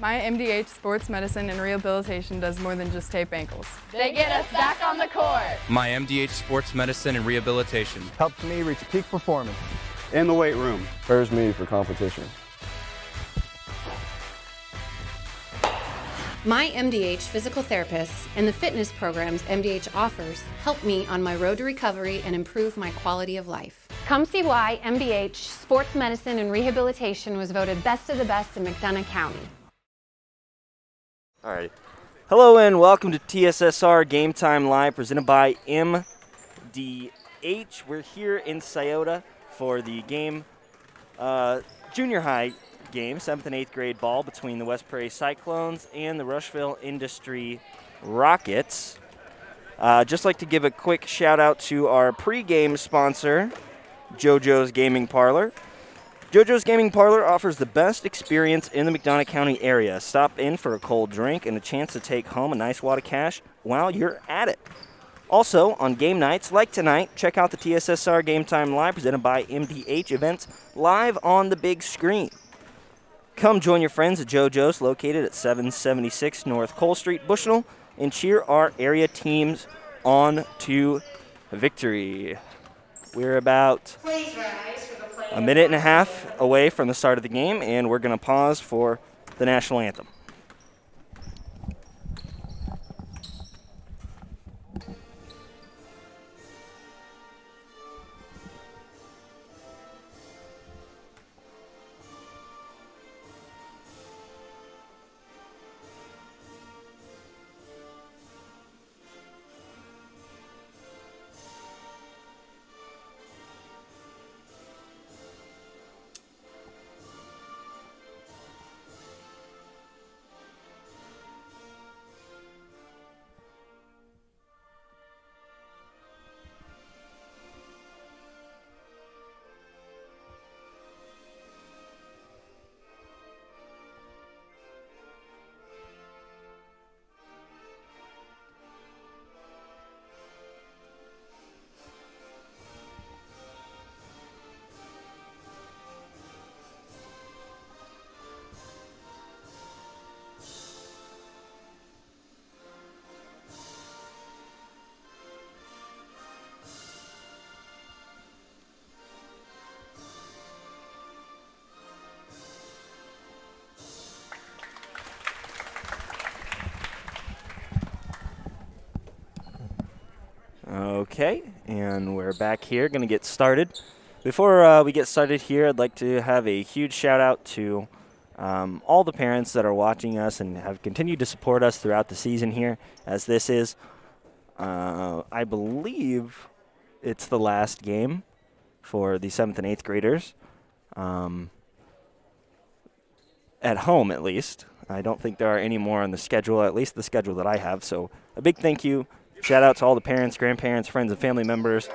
My MDH Sports Medicine and Rehabilitation does more than just tape ankles. They get us back on the court. My MDH Sports Medicine and Rehabilitation helps me reach peak performance in the weight room. Prepares me for competition. My MDH physical therapists and the fitness programs MDH offers help me on my road to recovery and improve my quality of life. Come see why MDH Sports Medicine and Rehabilitation was voted best of the best in McDonough County. Alrighty. Hello and welcome to TSSR Game Time Live presented by MDH. We're here in Scioto for the game, junior high game, 7th and 8th grade ball between the West Prairie Cyclones and the Rushville Industry Rockets. Just like to give a quick shout out to our pregame sponsor, JoJo's Gaming Parlor. JoJo's Gaming Parlor offers the best experience in the McDonough County area. Stop in for a cold drink and a chance to take home a nice wad of cash while you're at it. Also, on game nights like tonight, check out the TSSR Game Time Live presented by MDH events live on the big screen. Come join your friends at JoJo's, located at 776 North Cole Street, Bushnell, and cheer our area teams on to victory. We're about a minute and a half away from the start of the game, and we're going to pause for the national anthem. Okay, and we're back here, going to get started. Before we get started here, I'd like to have a huge shout out to all the parents that are watching us and have continued to support us throughout the season here, as this is, I believe, it's the last game for the 7th and 8th graders, at home at least. I don't think there are any more on the schedule, at least the schedule that I have, so a big thank you. Shout out to all the parents, grandparents, friends, and family members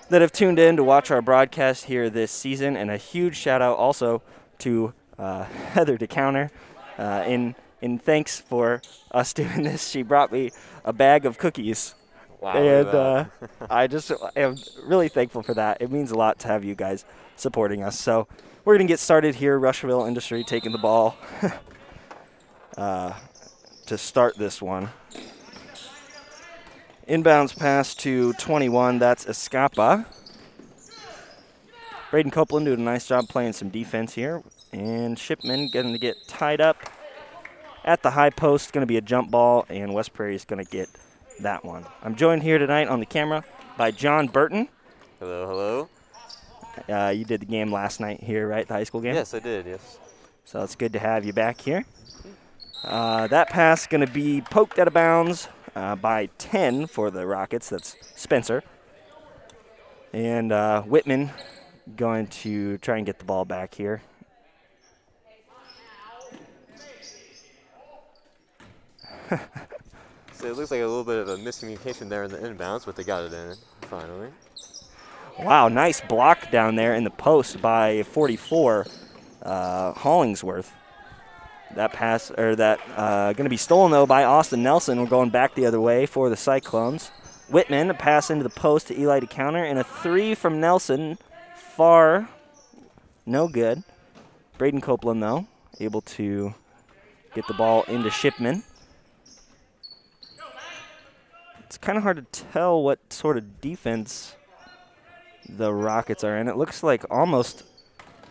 that have tuned in to watch our broadcast here this season, and a huge shout out also to Heather DeCounter in thanks for us doing this. She brought me a bag of cookies. Wow. And I am really thankful for that. It means a lot to have you guys supporting us. So we're going to get started here. Rushville Industry taking the ball to start this one. Inbounds pass to 21. That's Escapa. Braden Copeland doing a nice job playing some defense here. And Shipman going to get tied up at the high post. Going to be a jump ball, and West Prairie is going to get that one. I'm joined here tonight on the camera by John Burton. Hello, hello. You did the game last night here, right? The high school game? Yes, I did, yes. So it's good to have you back here. That pass going to be poked out of bounds by 10 for the Rockets. That's Spencer. And Whitman going to try and get the ball back here. So it looks like a little bit of a miscommunication there in the inbounds, but they got it in finally. Wow, nice block down there in the post by 44, Hollingsworth. That pass, or that going to be stolen, though, by Austin Nelson. We're going back the other way for the Cyclones. Whitman, a pass into the post to Eli DeCounter, and a three from Nelson. Far, no good. Braden Copeland, though, able to get the ball into Shipman. It's kind of hard to tell what sort of defense the Rockets are in. It looks like almost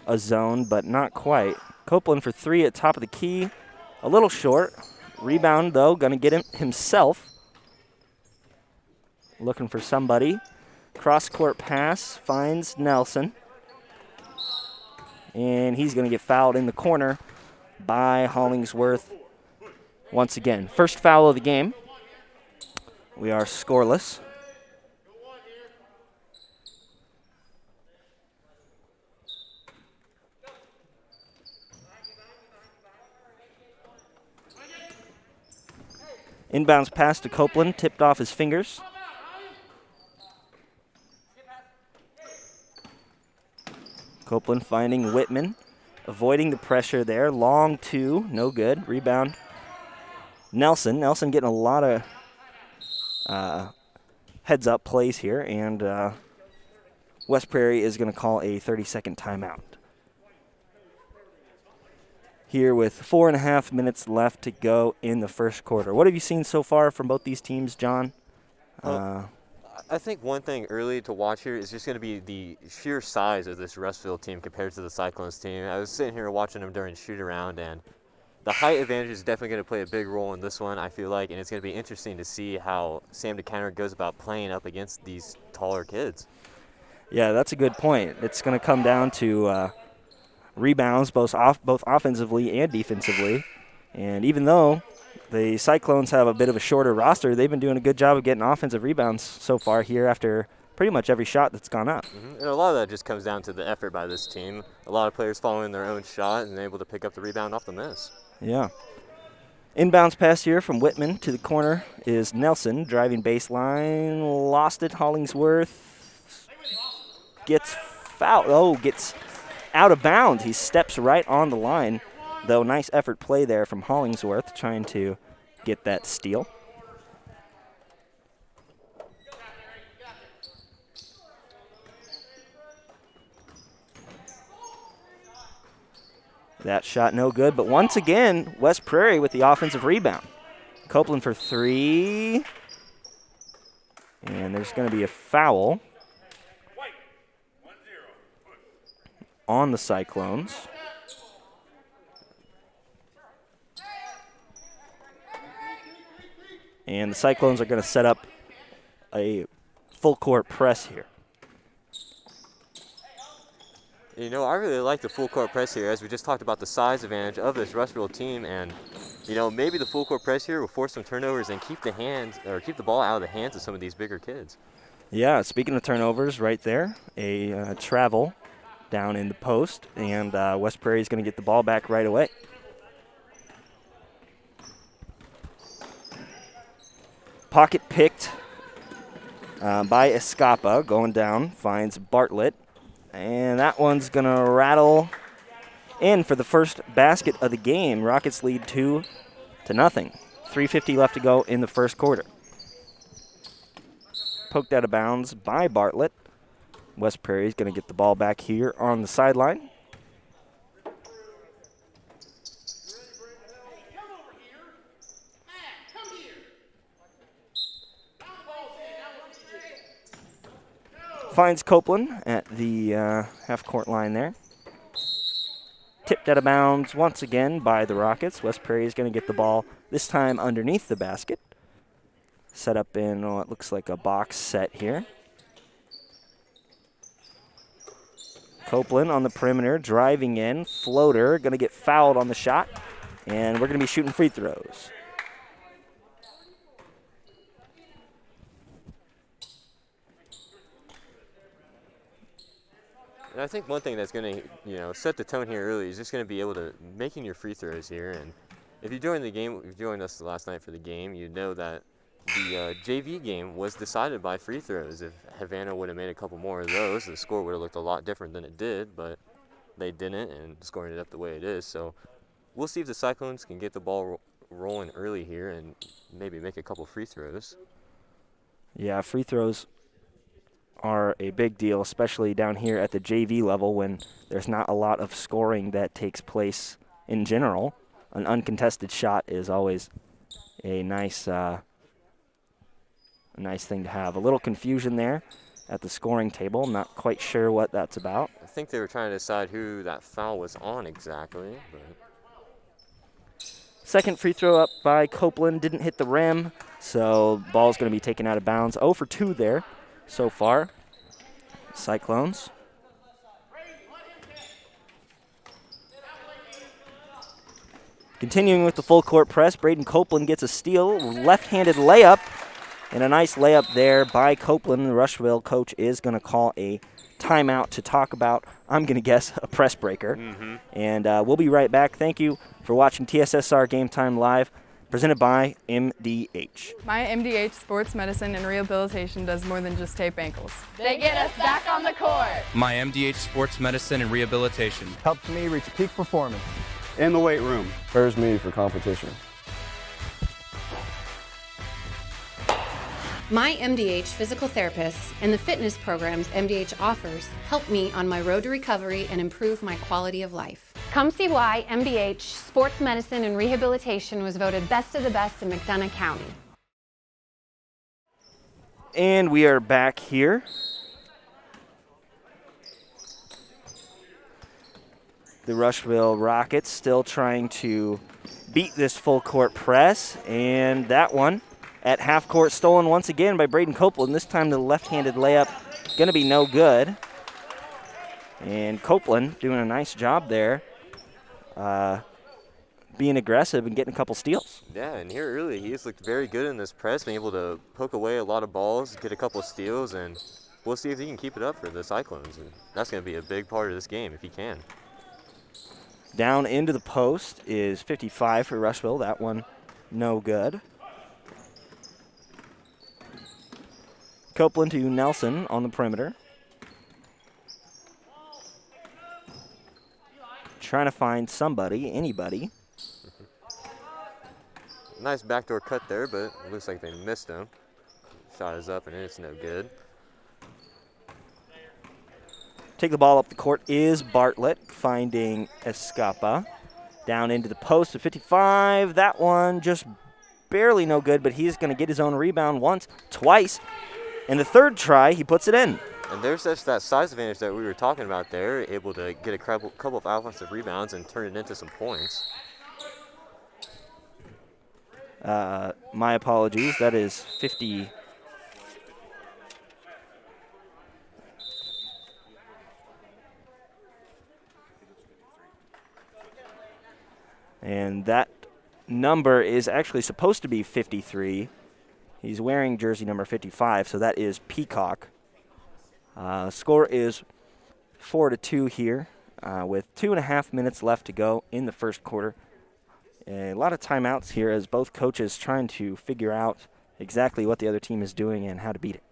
a zone, but not quite. Copeland for three at top of the key. A little short. Rebound, though, going to get him himself. Looking for somebody. Cross-court pass finds Nelson. And he's going to get fouled in the corner by Hollingsworth once again. First foul of the game. We are scoreless. Inbounds pass to Copeland, tipped off his fingers. Copeland finding Whitman, avoiding the pressure there. Long two, no good. Rebound. Nelson getting a lot of heads-up plays here, and West Prairie is going to call a 30-second timeout. Here with 4.5 minutes left to go in the first quarter. What have you seen so far from both these teams, John? I think one thing early to watch here is just going to be the sheer size of this Rushville team compared to the Cyclones team. I was sitting here watching them during shoot-around, and the height advantage is definitely going to play a big role in this one, I feel like, and it's going to be interesting to see how Sam DeCanter goes about playing up against these taller kids. Yeah, that's a good point. It's going to come down to rebounds, both offensively and defensively. And even though the Cyclones have a bit of a shorter roster, they've been doing a good job of getting offensive rebounds so far here after pretty much every shot that's gone up. And a lot of that just comes down to the effort by this team. A lot of players following their own shot and able to pick up the rebound off the miss. Yeah. Inbounds pass here from Whitman to the corner is Nelson, driving baseline, lost it. Hollingsworth gets fouled. Oh, gets out of bounds. He steps right on the line, though. Nice effort play there from Hollingsworth, trying to get that steal. That shot no good, but once again, West Prairie with the offensive rebound. Copeland for three. And there's going to be a foul on the Cyclones. And the Cyclones are going to set up a full court press here. You know, I really like the full court press here, as we just talked about the size advantage of this Rushville team, and you know, maybe the full court press here will force some turnovers and keep the ball out of the hands of some of these bigger kids. Yeah, speaking of turnovers, right there, a travel down in the post, and West Prairie is going to get the ball back right away. Pocket picked by Escapa, going down, finds Bartlett. And that one's going to rattle in for the first basket of the game. Rockets lead 2-0. 3:50 left to go in the first quarter. Poked out of bounds by Bartlett. West Prairie is going to get the ball back here on the sideline. Finds Copeland at the half-court line there. Tipped out of bounds once again by the Rockets. West Prairie is going to get the ball this time underneath the basket. Set up in what looks like a box set here. Copeland on the perimeter, driving in. Floater, going to get fouled on the shot. And we're going to be shooting free throws. And I think one thing that's going to, set the tone here early is just going to be able to making your free throws here. And if you joined the game, if you joined us last night for the game, you know that the JV game was decided by free throws. If Havana would have made a couple more of those, the score would have looked a lot different than it did, but they didn't, and scoring it up the way it is. So we'll see if the Cyclones can get the ball rolling early here and maybe make a couple free throws. Yeah, free throws are a big deal, especially down here at the JV level when there's not a lot of scoring that takes place in general. an uncontested shot is always a nice thing to have. A little confusion there at the scoring table. I'm not quite sure what that's about. I think they were trying to decide who that foul was on exactly. But second free throw up by Copeland, didn't hit the rim, so ball's going to be taken out of bounds. 0 for 2 there so far. Cyclones. Continuing with the full court press, Braden Copeland gets a steal, left-handed layup, and a nice layup there by Copeland. The Rushville coach is going to call a timeout to talk about, I'm going to guess, a press breaker. And we'll be right back. Thank you for watching TSSR Game Time Live, presented by MDH. My MDH Sports Medicine and Rehabilitation does more than just tape ankles. They get us back on the court. My MDH Sports Medicine and Rehabilitation. Helps me reach peak performance. In the weight room. Prepares me for competition. My MDH physical therapists and the fitness programs MDH offers help me on my road to recovery and improve my quality of life. Come see why MDH Sports Medicine and Rehabilitation was voted best of the best in McDonough County. And we are back here. The Rushville Rockets still trying to beat this full court press, and that one at half court stolen once again by Braden Copeland. This time the left-handed layup going to be no good. And Copeland doing a nice job there, being aggressive and getting a couple steals. yeah, and here early, he's looked very good in this press, being able to poke away a lot of balls, get a couple steals, and we'll see if he can keep it up for the Cyclones. And that's going to be a big part of this game if he can. Down into the post is 55 for Rushville. That one no good. Copeland to Nelson on the perimeter. Trying to find somebody, anybody. Nice backdoor cut there, but it looks like they missed him. Shot is up and it's no good. Take the ball up the court is Bartlett, finding Escapa. Down into the post at 55. That one just barely no good, but he's going to get his own rebound once, twice. And the third try, he puts it in. And there's just that size advantage that we were talking about there, able to get a couple of offensive rebounds and turn it into some points. My apologies, that is 50. And that number is actually supposed to be 53. He's wearing jersey number 55, so that is Peacock. Score is 4-2 here, with 2.5 minutes left to go in the first quarter. A lot of timeouts here as both coaches trying to figure out exactly what the other team is doing and how to beat it.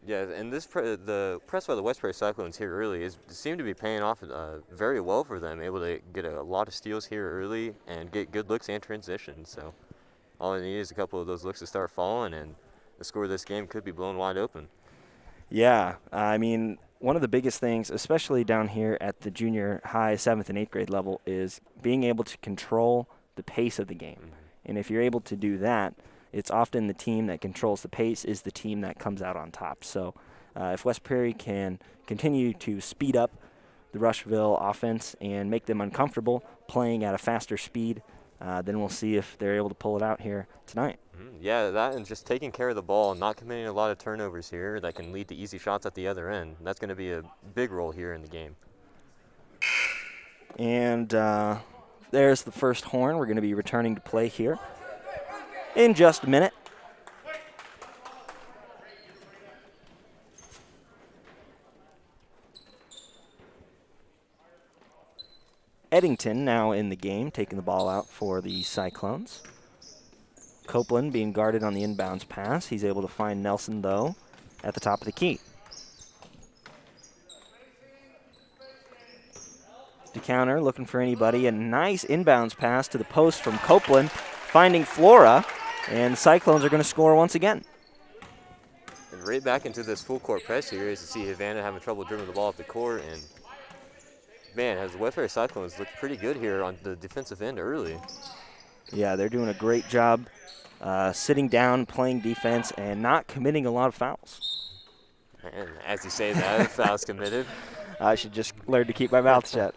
Yeah, and the press by the West Prairie Cyclones here early seemed to be paying off very well for them, able to get a lot of steals here early and get good looks and transition. So all they need is a couple of those looks to start falling, and the score of this game could be blown wide open. Yeah, I mean, one of the biggest things, especially down here at the junior high 7th and 8th grade level, is being able to control the pace of the game. And if you're able to do that, it's often the team that controls the pace is the team that comes out on top. So if West Prairie can continue to speed up the Rushville offense and make them uncomfortable playing at a faster speed, then we'll see if they're able to pull it out here tonight. Yeah, that and just taking care of the ball, not committing a lot of turnovers here that can lead to easy shots at the other end. That's going to be a big role here in the game. And there's the first horn. We're going to be returning to play here in just a minute. Eddington now in the game, taking the ball out for the Cyclones. Copeland being guarded on the inbounds pass. He's able to find Nelson, though, at the top of the key. DeCounter looking for anybody. A nice inbounds pass to the post from Copeland, finding Flora, and the Cyclones are going to score once again. And right back into this full court press here is to see Havana having trouble dribbling the ball up the court, and man, as the West Prairie Cyclones look pretty good here on the defensive end early. Yeah, they're doing a great job sitting down, playing defense, and not committing a lot of fouls. And as you say that, foul's committed. I should just learn to keep my mouth shut.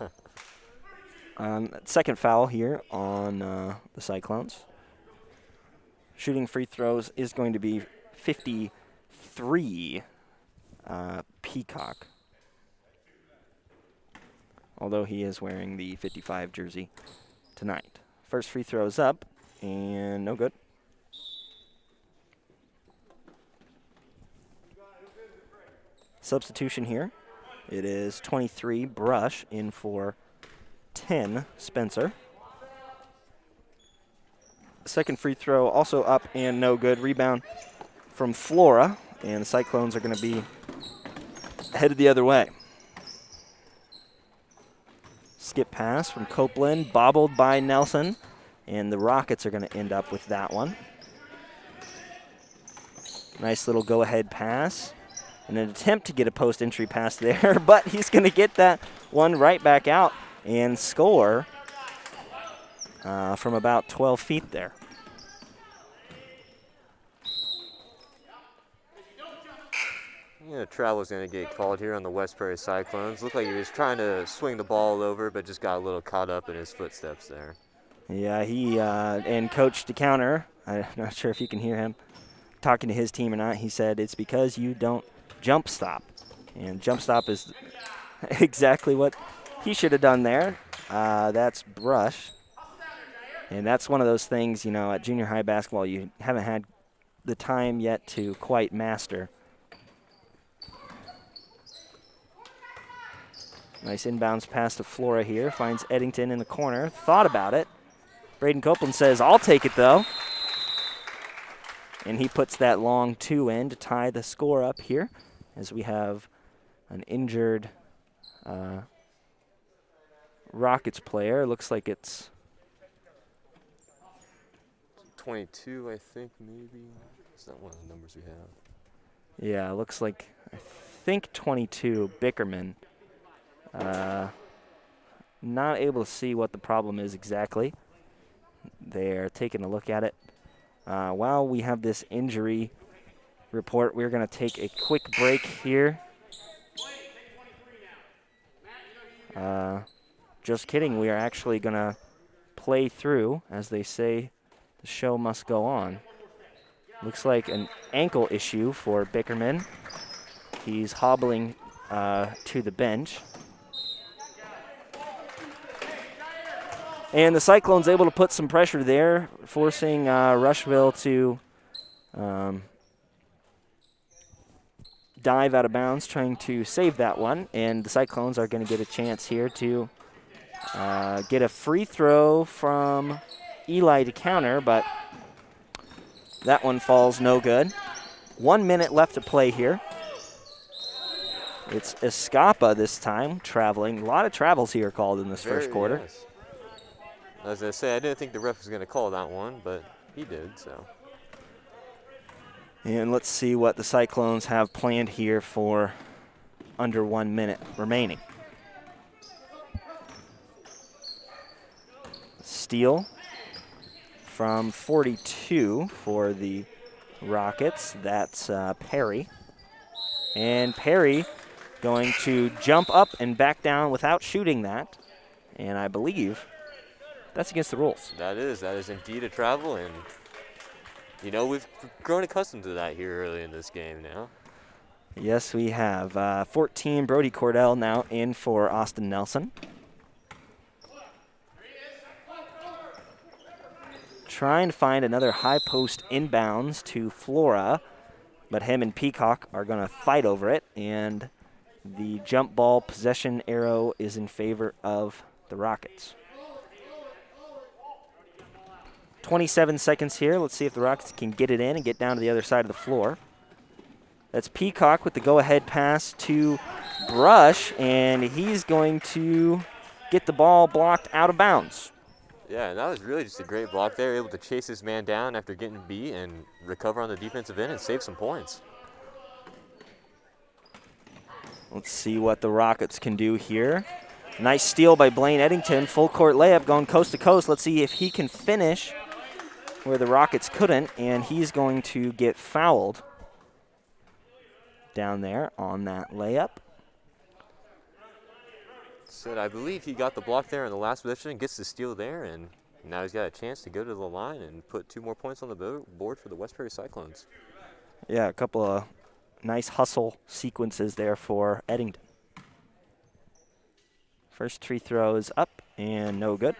Second foul here on the Cyclones. Shooting free throws is going to be 53 Peacock. Although he is wearing the 55 jersey tonight. First free throw is up, and no good. Substitution here. It is 23 Brush in for 10 Spencer. Second free throw also up and no good. Rebound from Flora, and the Cyclones are going to be headed the other way. Skip pass from Copeland, bobbled by Nelson, and the Rockets are going to end up with that one. Nice little go-ahead pass. And an attempt to get a post-entry pass there, but he's going to get that one right back out and score from about 12 feet there. Yeah, travel's going to get called here on the West Prairie Cyclones. Looked like he was trying to swing the ball over, but just got a little caught up in his footsteps there. Yeah, he and Coach DeCounter, I'm not sure if you can hear him talking to his team or not, he said it's because you don't jump stop. And jump stop is exactly what he should have done there. That's Brush. And that's one of those things, you know, at junior high basketball you haven't had the time yet to quite master. Nice inbounds pass to Flora here. Finds Eddington in the corner. Thought about it. Braden Copeland says, I'll take it, though. And he puts that long two in to tie the score up here as we have an injured Rockets player. Looks like it's 22, I think, maybe. It's not one of the numbers we have. Yeah, looks like, I think 22, Bickerman. Not able to see what the problem is exactly. They're taking a look at it. While we have this injury report, we're going to take a quick break here. Just kidding, we are actually going to play through, as they say, the show must go on. Looks like an ankle issue for Bickerman. He's hobbling to the bench. And the Cyclones able to put some pressure there, forcing Rushville to dive out of bounds, trying to save that one. And the Cyclones are going to get a chance here to get a free throw from Eli to counter, but that one falls no good. 1 minute left to play here. It's Escapa this time, traveling. A lot of travels here called in this first quarter. Yes. As I say, I didn't think the ref was going to call that one, but he did, so. And let's see what the Cyclones have planned here for under 1 minute remaining. Steal from 42 for the Rockets. That's Perry. And Perry going to jump up and back down without shooting that. And I believe that's against the rules. That is indeed a travel, and you know, we've grown accustomed to that here early in this game now. Yes, we have. 14, Brody Cordell now in for Austin Nelson. Trying to find another high post inbounds to Flora, but him and Peacock are going to fight over it, and the jump ball possession arrow is in favor of the Rockets. 27 seconds here. Let's see if the Rockets can get it in and get down to the other side of the floor. That's Peacock with the go-ahead pass to Brush, and he's going to get the ball blocked out of bounds. Yeah, and that was really just a great block there, able to chase his man down after getting beat and recover on the defensive end and save some points. Let's see what the Rockets can do here. Nice steal by Blaine Eddington. Full court layup going coast to coast. Let's see if he can finish where the Rockets couldn't, and he's going to get fouled down there on that layup. So I believe he got the block there in the last possession, gets the steal there, and now he's got a chance to go to the line and put 2 more points on the board for the West Prairie Cyclones. Yeah, a couple of nice hustle sequences there for Eddington. First 3 throws up and no good.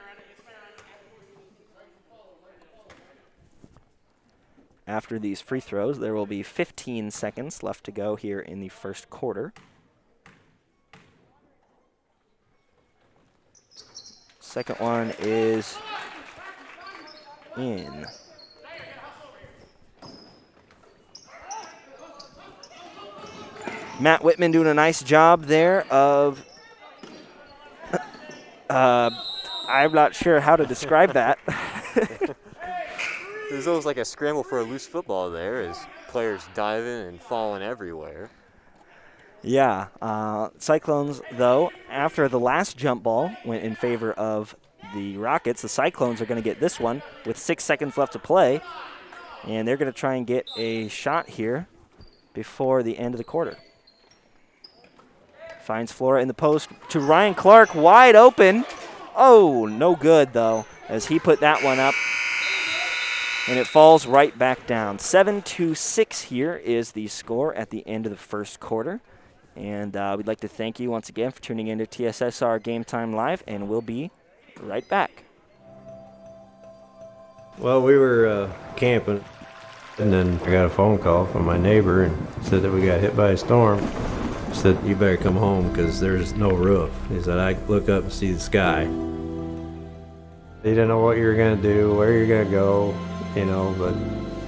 After these free throws, there will be 15 seconds left to go here in the first quarter. Second one is in. Matt Whitman doing a nice job there of, I'm not sure how to describe that. There's almost like a scramble for a loose football there as players diving and falling everywhere. Yeah, Cyclones, though, after the last jump ball went in favor of the Rockets, the Cyclones are going to get this one with 6 seconds left to play, and they're going to try and get a shot here before the end of the quarter. Finds Flora in the post to Ryan Clark, wide open. Oh, no good, though, as he put that one up. And it falls right back down. 7-6 here is the score at the end of the first quarter. And we'd like to thank you once again for tuning in to TSSR Game Time Live, and we'll be right back. Well, we were camping, and then I got a phone call from my neighbor and said that we got hit by a storm. He said, you better come home because there's no roof. He said, I look up and see the sky. He didn't know what you were going to do, where you're going to go. You know, but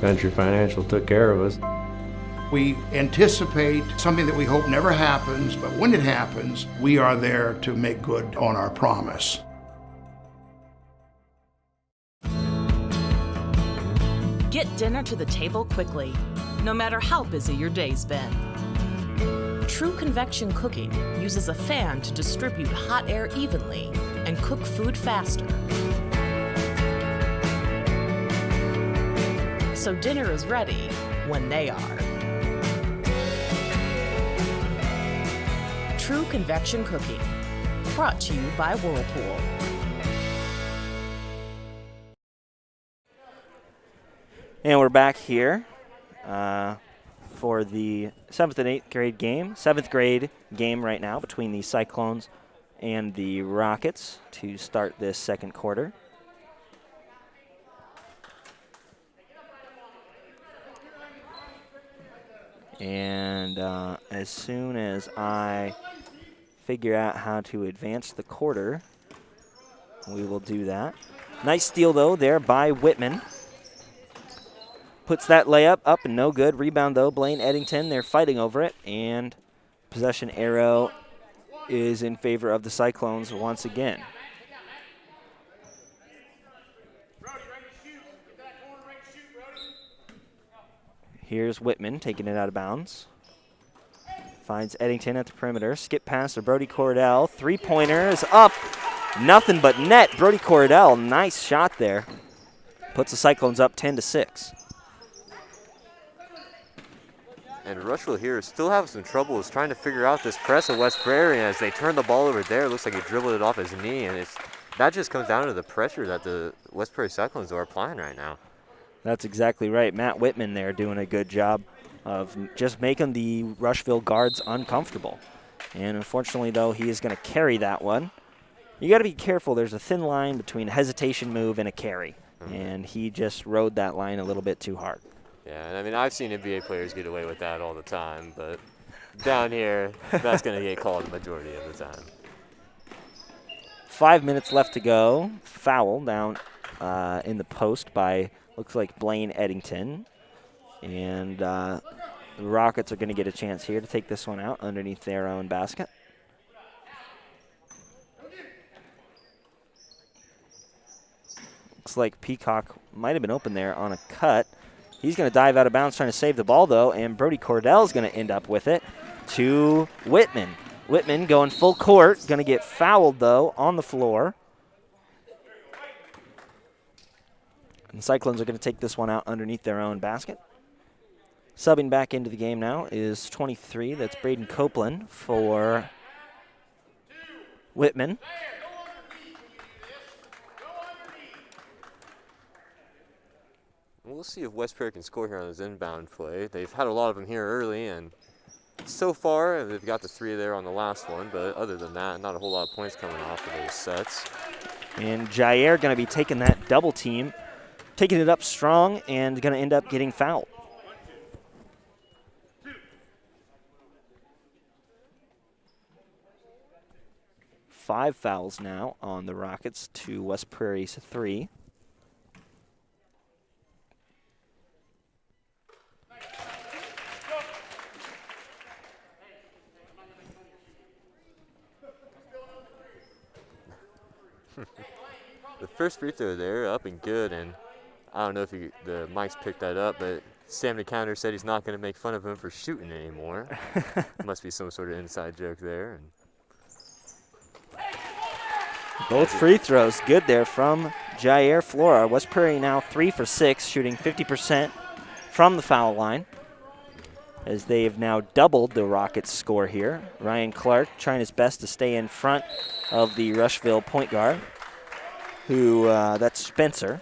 Country Financial took care of us. We anticipate something that we hope never happens, but when it happens, we are there to make good on our promise. Get dinner to the table quickly, no matter how busy your day's been. True Convection Cooking uses a fan to distribute hot air evenly and cook food faster. So dinner is ready when they are. True Convection Cooking, brought to you by Whirlpool. And we're back here for the 7th and 8th grade game. 7th grade game right now between the Cyclones and the Rockets to start this second quarter. And as soon as I figure out how to advance the quarter, we will do that. Nice steal, though, there by Whitman. Puts that layup up and no good. Rebound, though, Blaine Eddington. They're fighting over it. And possession arrow is in favor of the Cyclones once again. Here's Whitman taking it out of bounds. Finds Eddington at the perimeter. Skip pass to Brody Cordell. Three-pointer is up. Nothing but net. Brody Cordell, nice shot there. Puts the Cyclones up 10-6. And Rushville here still having some trouble is trying to figure out this press of West Prairie, and as they turn the ball over there, it looks like he dribbled it off his knee, and that just comes down to the pressure that the West Prairie Cyclones are applying right now. That's exactly right. Matt Whitman there doing a good job of just making the Rushville guards uncomfortable. And unfortunately, though, he is going to carry that one. You got to be careful. There's a thin line between a hesitation move and a carry. And he just rode that line a little bit too hard. Yeah, and I mean, I've seen NBA players get away with that all the time, but down here, that's going to get called the majority of the time. 5 minutes left to go. Foul down in the post by, looks like, Blaine Eddington. And the Rockets are going to get a chance here to take this one out underneath their own basket. Looks like Peacock might have been open there on a cut. He's going to dive out of bounds trying to save the ball, though, and Brody Cordell is going to end up with it to Whitman. Whitman going full court, going to get fouled, though, on the floor. And the Cyclones are going to take this one out underneath their own basket. Subbing back into the game now is 23. That's Braden Copeland for Whitman. We'll see if West Prairie can score here on this inbound play. They've had a lot of them here early, and so far they've got the 3 there on the last one, but other than that, not a whole lot of points coming off of those sets. And Jair going to be taking that double team, taking it up strong, and going to end up getting fouled. 5 fouls now on the Rockets to West Prairie's 3. The first free throw there, up and good, and I don't know if the mics picked that up, but Sam DeCounter said he's not going to make fun of him for shooting anymore. Must be some sort of inside joke there. And both free throws good there from Jair Flora. West Prairie now 3 for 6, shooting 50% from the foul line, as they have now doubled the Rockets' score here. Ryan Clark trying his best to stay in front of the Rushville point guard, who that's Spencer.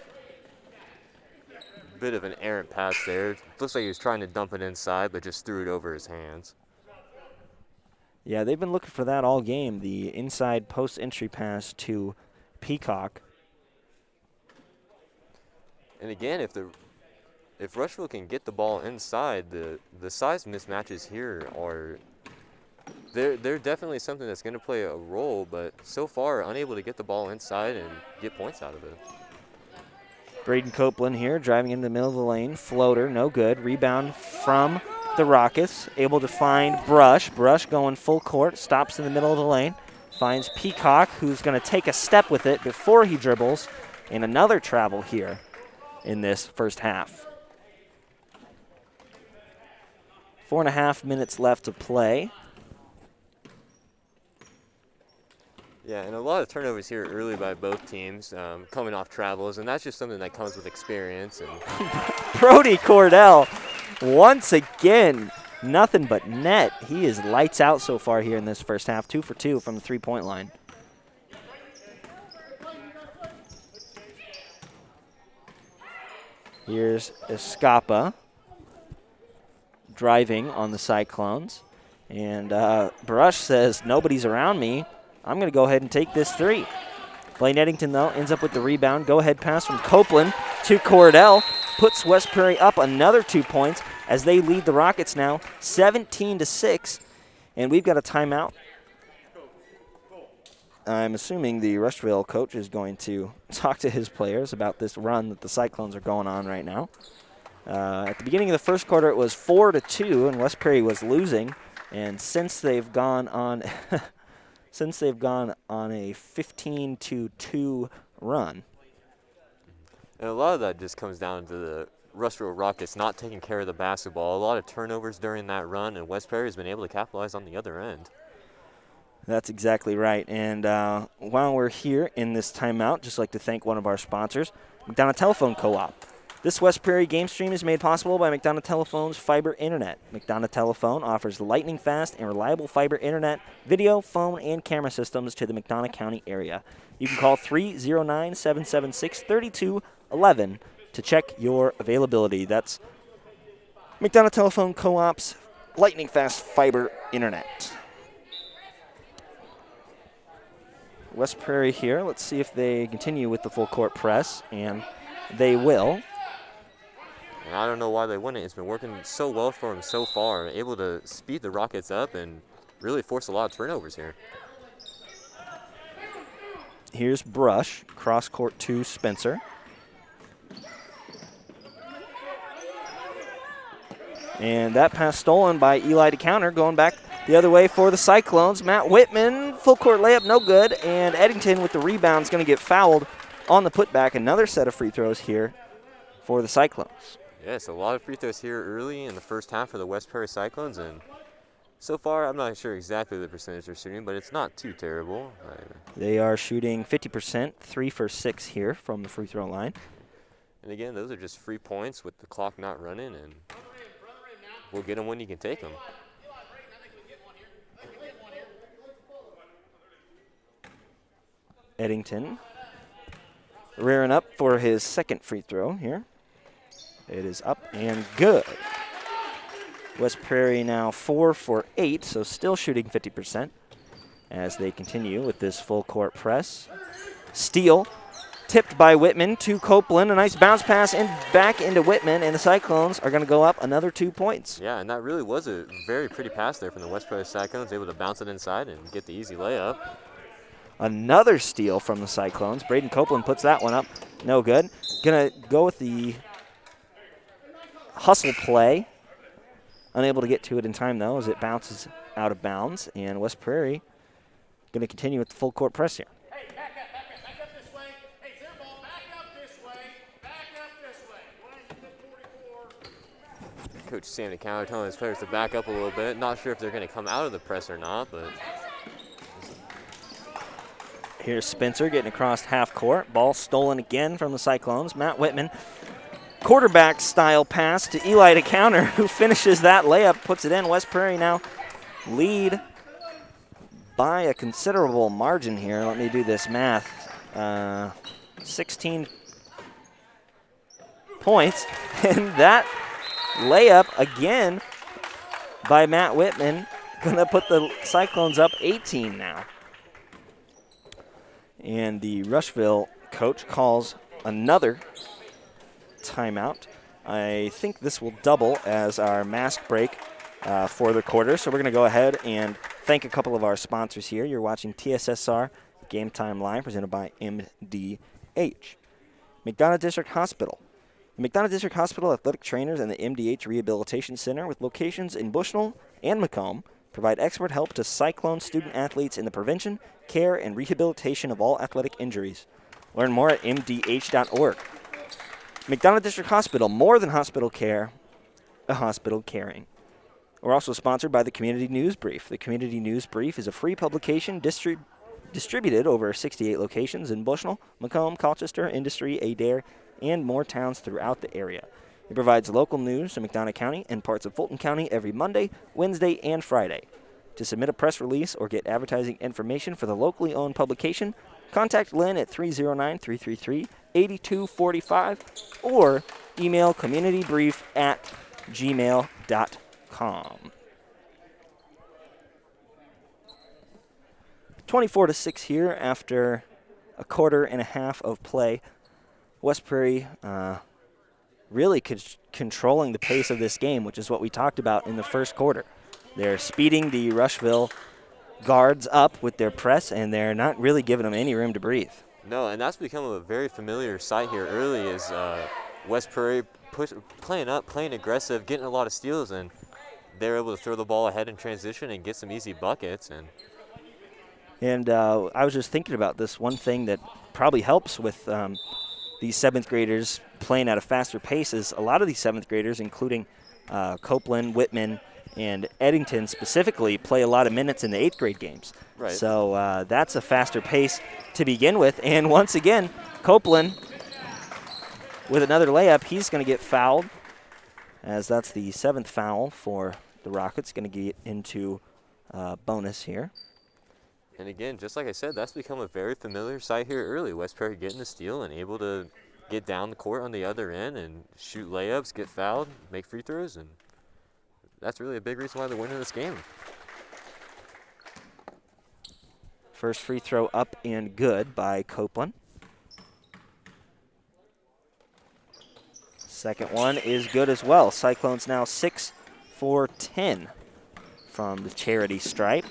Bit of an errant pass there. Looks like he was trying to dump it inside, but just threw it over his hands. Yeah, they've been looking for that all game, the inside post entry pass to Peacock. And again, if Rushville can get the ball inside, the size mismatches here are they're definitely something that's going to play a role, but so far unable to get the ball inside and get points out of it. Braden Copeland here driving into the middle of the lane, floater, no good. Rebound from the Rockets, able to find Brush. Brush going full court, stops in the middle of the lane, finds Peacock, who's going to take a step with it before he dribbles, and another travel here in this first half. 4.5 minutes left to play. Yeah, and a lot of turnovers here early by both teams, coming off travels, and that's just something that comes with experience. And Brody Cordell, once again, nothing but net. He is lights out so far here in this first half, 2 for 2 from the three-point line. Here's Escapa driving on the Cyclones, and Brush says, nobody's around me. I'm going to go ahead and take this 3. Blaine Eddington, though, ends up with the rebound. Go-ahead pass from Copeland to Cordell. Puts West Prairie up another 2 points as they lead the Rockets now 17-6. And we've got a timeout. I'm assuming the Rushville coach is going to talk to his players about this run that the Cyclones are going on right now. At the beginning of the first quarter, it was 4-2, and West Prairie was losing. And since they've gone on... since they've gone on a 15-2 run. And a lot of that just comes down to the Rushville Rockets not taking care of the basketball. A lot of turnovers during that run, and West Prairie has been able to capitalize on the other end. That's exactly right. And while we're here in this timeout, just like to thank one of our sponsors, McDonough Telephone Co-op. This West Prairie game stream is made possible by McDonough Telephone's fiber internet. McDonough Telephone offers lightning-fast and reliable fiber internet, video, phone, and camera systems to the McDonough County area. You can call 309-776-3211 to check your availability. That's McDonough Telephone Co-op's lightning-fast fiber internet. West Prairie here. Let's see if they continue with the full court press, and they will. And I don't know why they wouldn't. It's been working so well for them so far, able to speed the Rockets up and really force a lot of turnovers here. Here's Brush, cross court to Spencer. And that pass stolen by Eli DeCounter, going back the other way for the Cyclones. Matt Whitman, full court layup, no good. And Eddington with the rebound is going to get fouled on the putback. Another set of free throws here for the Cyclones. Yes, a lot of free throws here early in the first half for the West Prairie Cyclones, and So far, I'm not sure exactly the percentage they're shooting, but it's not too terrible. They are shooting 50%, 3 for 6 here from the free throw line. And again, those are just free points with the clock not running, and we'll get them when you can take them. Eddington rearing up for his second free throw here. It is up and good. West Prairie now 4 for 8, so still shooting 50% as they continue with this full court press. Steal, tipped by Whitman to Copeland. A nice bounce pass and back into Whitman, and the Cyclones are going to go up another 2 points. Yeah, and that really was a very pretty pass there from the West Prairie Cyclones, able to bounce it inside and get the easy layup. Another steal from the Cyclones. Braden Copeland puts that one up. No good. Going to go with the hustle play. Unable to get to it in time, though, as it bounces out of bounds. And West Prairie going to continue with the full court press here. Hey, back up this way. Hey, center ball, back up this way. 144. Coach Sam DeCower telling his players to back up a little bit. Not sure if they're going to come out of the press or not, but... Here's Spencer getting across half court. Ball stolen again from the Cyclones. Matt Whitman, quarterback style pass to Eli DeCounter, who finishes that layup, puts it in. West Prairie now lead by a considerable margin here. Let me do this math. 16 points. And that layup again by Matt Whitman going to put the Cyclones up 18 now. And the Rushville coach calls another timeout. I think this will double as our mask break for the quarter. So we're going to go ahead and thank a couple of our sponsors here. You're watching TSSR Game Time Live presented by MDH. McDonough District Hospital. The McDonough District Hospital Athletic Trainers and the MDH Rehabilitation Center with locations in Bushnell and Macomb provide expert help to Cyclone student athletes in the prevention, care, and rehabilitation of all athletic injuries. Learn more at mdh.org. McDonough District Hospital, more than hospital care, a hospital caring. We're also sponsored by the Community News Brief. The Community News Brief is a free publication distributed over 68 locations in Bushnell, Macomb, Colchester, Industry, Adair, and more towns throughout the area. It provides local news to McDonough County and parts of Fulton County every Monday, Wednesday, and Friday. To submit a press release or get advertising information for the locally owned publication, contact Lynn at 309-333-8245 or email communitybrief@gmail.com. 24-6 here after a quarter and a half of play. West Prairie really controlling the pace of this game, which is what we talked about in the first quarter. They're speeding the Rushville guards up with their press, and they're not really giving them any room to breathe. No, and that's become a very familiar sight here early is West Prairie playing up, playing aggressive, getting a lot of steals, and they're able to throw the ball ahead in transition and get some easy buckets. And I was just thinking about this. One thing that probably helps with these 7th graders playing at a faster pace is a lot of these 7th graders, including Copeland, Whitman, and Eddington specifically, play a lot of minutes in the 8th grade games. Right. So that's a faster pace to begin with. And once again, Copeland with another layup. He's going to get fouled, as that's the 7th foul for the Rockets. Going to get into bonus here. And again, just like I said, that's become a very familiar sight here early. West Prairie getting the steal and able to get down the court on the other end and shoot layups, get fouled, make free throws, and that's really a big reason why they're winning this game. First free throw up and good by Copeland. Second one is good as well. Cyclones now 6 for 10 from the charity stripe.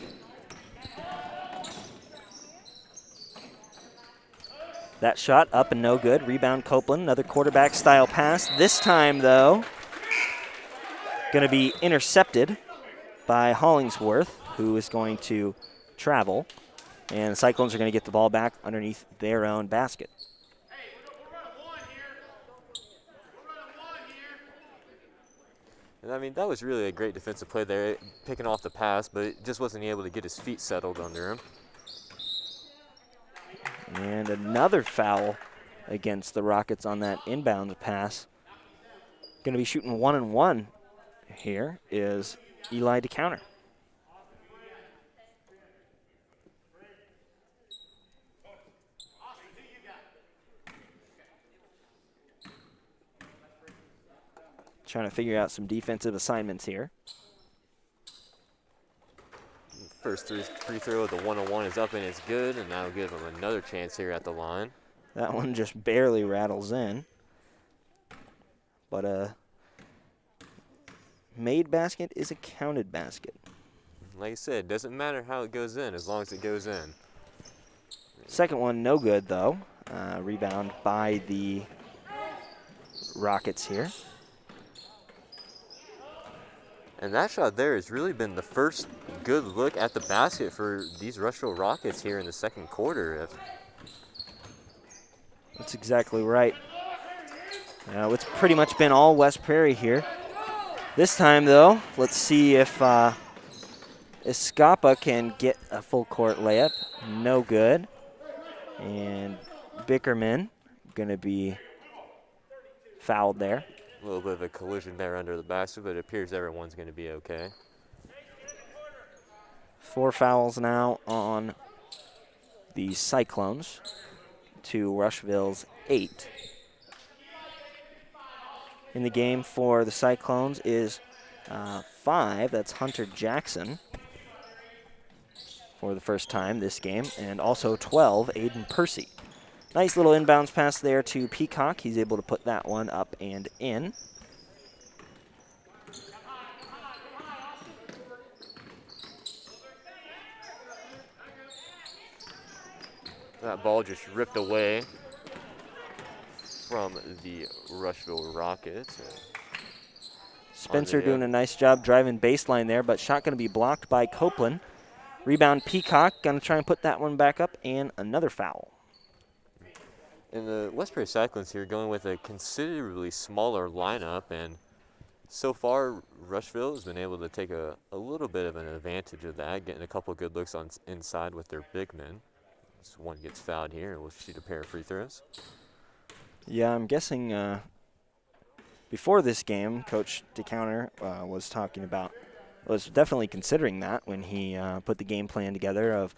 That shot up and no good. Rebound Copeland, another quarterback style pass. This time though, going to be intercepted by Hollingsworth, who is going to travel. And the Cyclones are going to get the ball back underneath their own basket. And I mean, that was really a great defensive play there, picking off the pass, but just wasn't able to get his feet settled under him. And another foul against the Rockets on that inbound pass. Going to be shooting 1-and-1 here is Eli to counter. Trying to figure out some defensive assignments here. First free throw of the 1-on-1 is up and it's good, and that'll give him another chance here at the line. That one just barely rattles in. But a made basket is a counted basket. Like I said, it doesn't matter how it goes in as long as it goes in. Second one, no good, though. Rebound by the Rockets here. And that shot there has really been the first good look at the basket for these Rushville Rockets here in the second quarter. That's exactly right. It's pretty much been all West Prairie here. This time, though, let's see if Escapa can get a full court layup. No good. And Bickerman going to be fouled there. A little bit of a collision there under the basket, but it appears everyone's going to be okay. 4 fouls now on the Cyclones to Rushville's 8. In the game for the Cyclones is 5. That's Hunter Jackson for the first time this game. And also 12, Aiden Percy. Nice little inbounds pass there to Peacock. He's able to put that one up and in. That ball just ripped away from the Rushville Rockets. Spencer doing a nice job driving baseline there, but shot going to be blocked by Copeland. Rebound Peacock, going to try and put that one back up, and another foul. And the West Prairie Cyclones here going with a considerably smaller lineup, and so far Rushville has been able to take a little bit of an advantage of that, getting a couple good looks on inside with their big men. This one gets fouled here, and we'll shoot a pair of free throws. Yeah, I'm guessing before this game, Coach DeCounter was definitely considering that when he put the game plan together of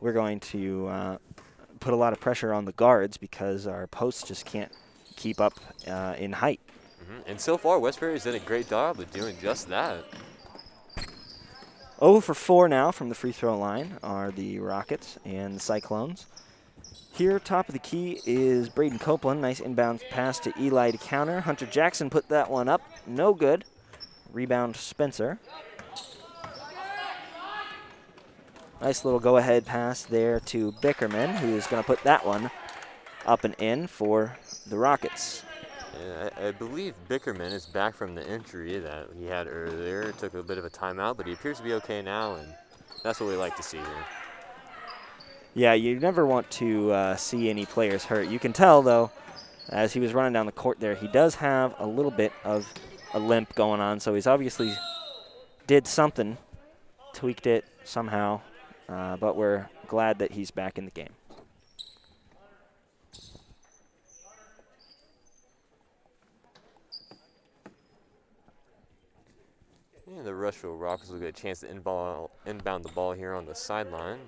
we're going to put a lot of pressure on the guards because our posts just can't keep up in height. And so far, West Prairie has done a great job of doing just that. 0 for 4 now from the free throw line are the Rockets and the Cyclones. Here, top of the key is Braden Copeland. Nice inbound pass to Eli to counter. Hunter Jackson put that one up. No good. Rebound Spencer. Nice little go-ahead pass there to Bickerman, who is going to put that one up and in for the Rockets. I believe Bickerman is back from the injury that he had earlier. Took a bit of a timeout, but he appears to be okay now, and that's what we like to see here. Yeah, you never want to see any players hurt. You can tell, though, as he was running down the court there, he does have a little bit of a limp going on, so he's obviously did something, tweaked it somehow, but we're glad that he's back in the game. And the Rushville Rockets will get a chance to inbound the ball here on the sideline.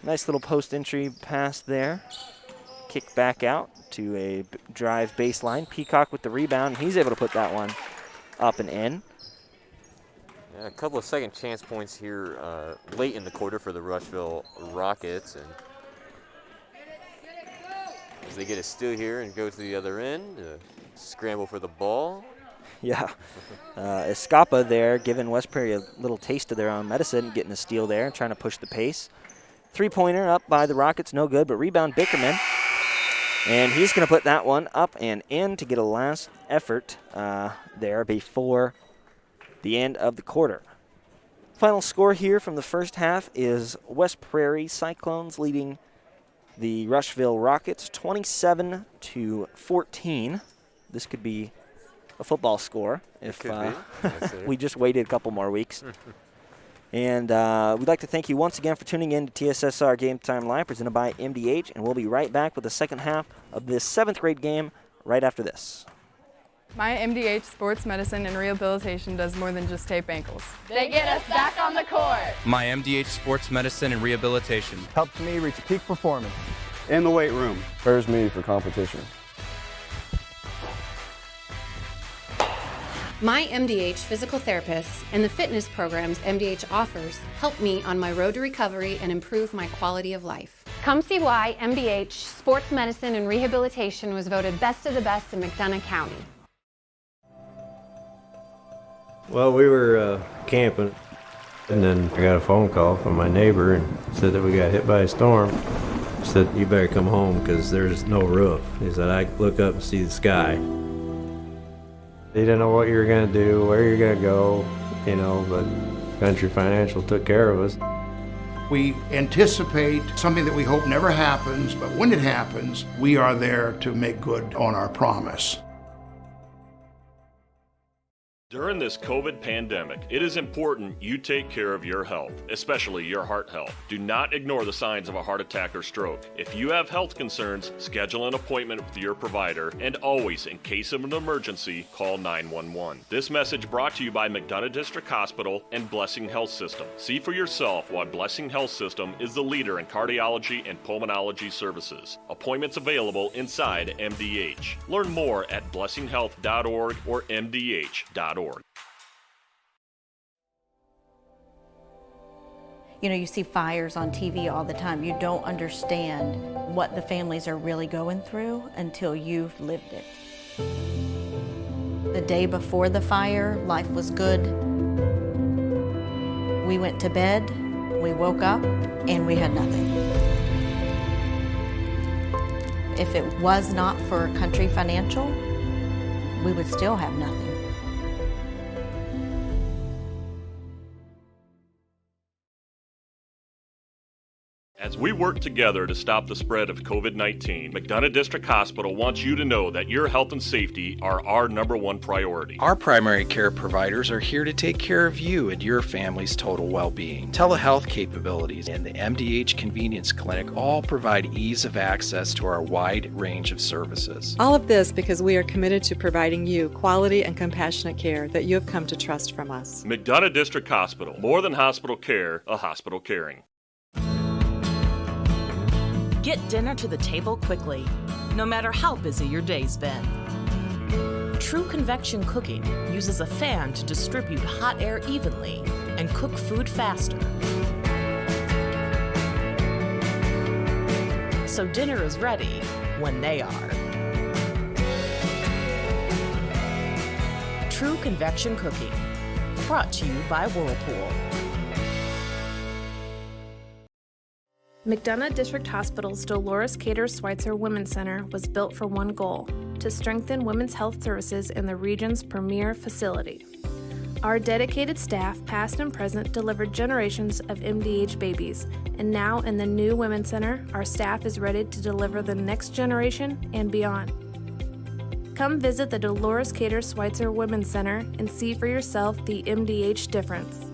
Nice little post entry pass there. Kick back out to a drive baseline. Peacock with the rebound. He's able to put that one up and in. Yeah, a couple of second chance points here late in the quarter for the Rushville Rockets. And as they get a steal here and go to the other end, scramble for the ball. Yeah, Escapa there giving West Prairie a little taste of their own medicine, getting a steal there and trying to push the pace. Three-pointer up by the Rockets, no good, but rebound Bickerman. And he's going to put that one up and in to get a last effort there before the end of the quarter. Final score here from the first half is West Prairie Cyclones leading the Rushville Rockets 27-14. This could be a football score if Could be. Yes, sir. we just waited a couple more weeks. And we'd like to thank you once again for tuning in to TSSR Game Time Live, presented by MDH, and we'll be right back with the second half of this 7th grade game right after this. My MDH Sports Medicine and Rehabilitation does more than just tape ankles. They get us back on the court. My MDH Sports Medicine and Rehabilitation Helps me reach peak performance. In the weight room. Prepares me for competition. My MDH physical therapists and the fitness programs MDH offers help me on my road to recovery and improve my quality of life. Come see why MDH Sports Medicine and Rehabilitation was voted best of the best in McDonough County. Well, we were camping, and then I got a phone call from my neighbor and said that we got hit by a storm. He said, you better come home because there's no roof. He said, I look up and see the sky. He didn't know what you were going to do, where you're going to go, you know, but Country Financial took care of us. We anticipate something that we hope never happens, but when it happens, we are there to make good on our promise. During this COVID pandemic, it is important you take care of your health, especially your heart health. Do not ignore the signs of a heart attack or stroke. If you have health concerns, schedule an appointment with your provider, and always, in case of an emergency, call 911. This message brought to you by McDonough District Hospital and Blessing Health System. See for yourself why Blessing Health System is the leader in cardiology and pulmonology services. Appointments available inside MDH. Learn more at blessinghealth.org or mdh.org. You know, you see fires on TV all the time. You don't understand what the families are really going through until you've lived it. The day before the fire, life was good. We went to bed, we woke up, and we had nothing. If it was not for Country Financial, we would still have nothing. As we work together to stop the spread of COVID-19, McDonough District Hospital wants you to know that your health and safety are our #1 priority. Our primary care providers are here to take care of you and your family's total well-being. Telehealth capabilities and the MDH Convenience Clinic all provide ease of access to our wide range of services. All of this because we are committed to providing you quality and compassionate care that you have come to trust from us. McDonough District Hospital, more than hospital care, a hospital caring. Get dinner to the table quickly, no matter how busy your day's been. True convection cooking uses a fan to distribute hot air evenly and cook food faster. So dinner is ready when they are. True convection cooking, brought to you by Whirlpool. McDonough District Hospital's Dolores Cater Schweitzer Women's Center was built for one goal: to strengthen women's health services in the region's premier facility. Our dedicated staff, past and present, delivered generations of MDH babies, and now in the new Women's Center, our staff is ready to deliver the next generation and beyond. Come visit the Dolores Cater Schweitzer Women's Center and see for yourself the MDH difference.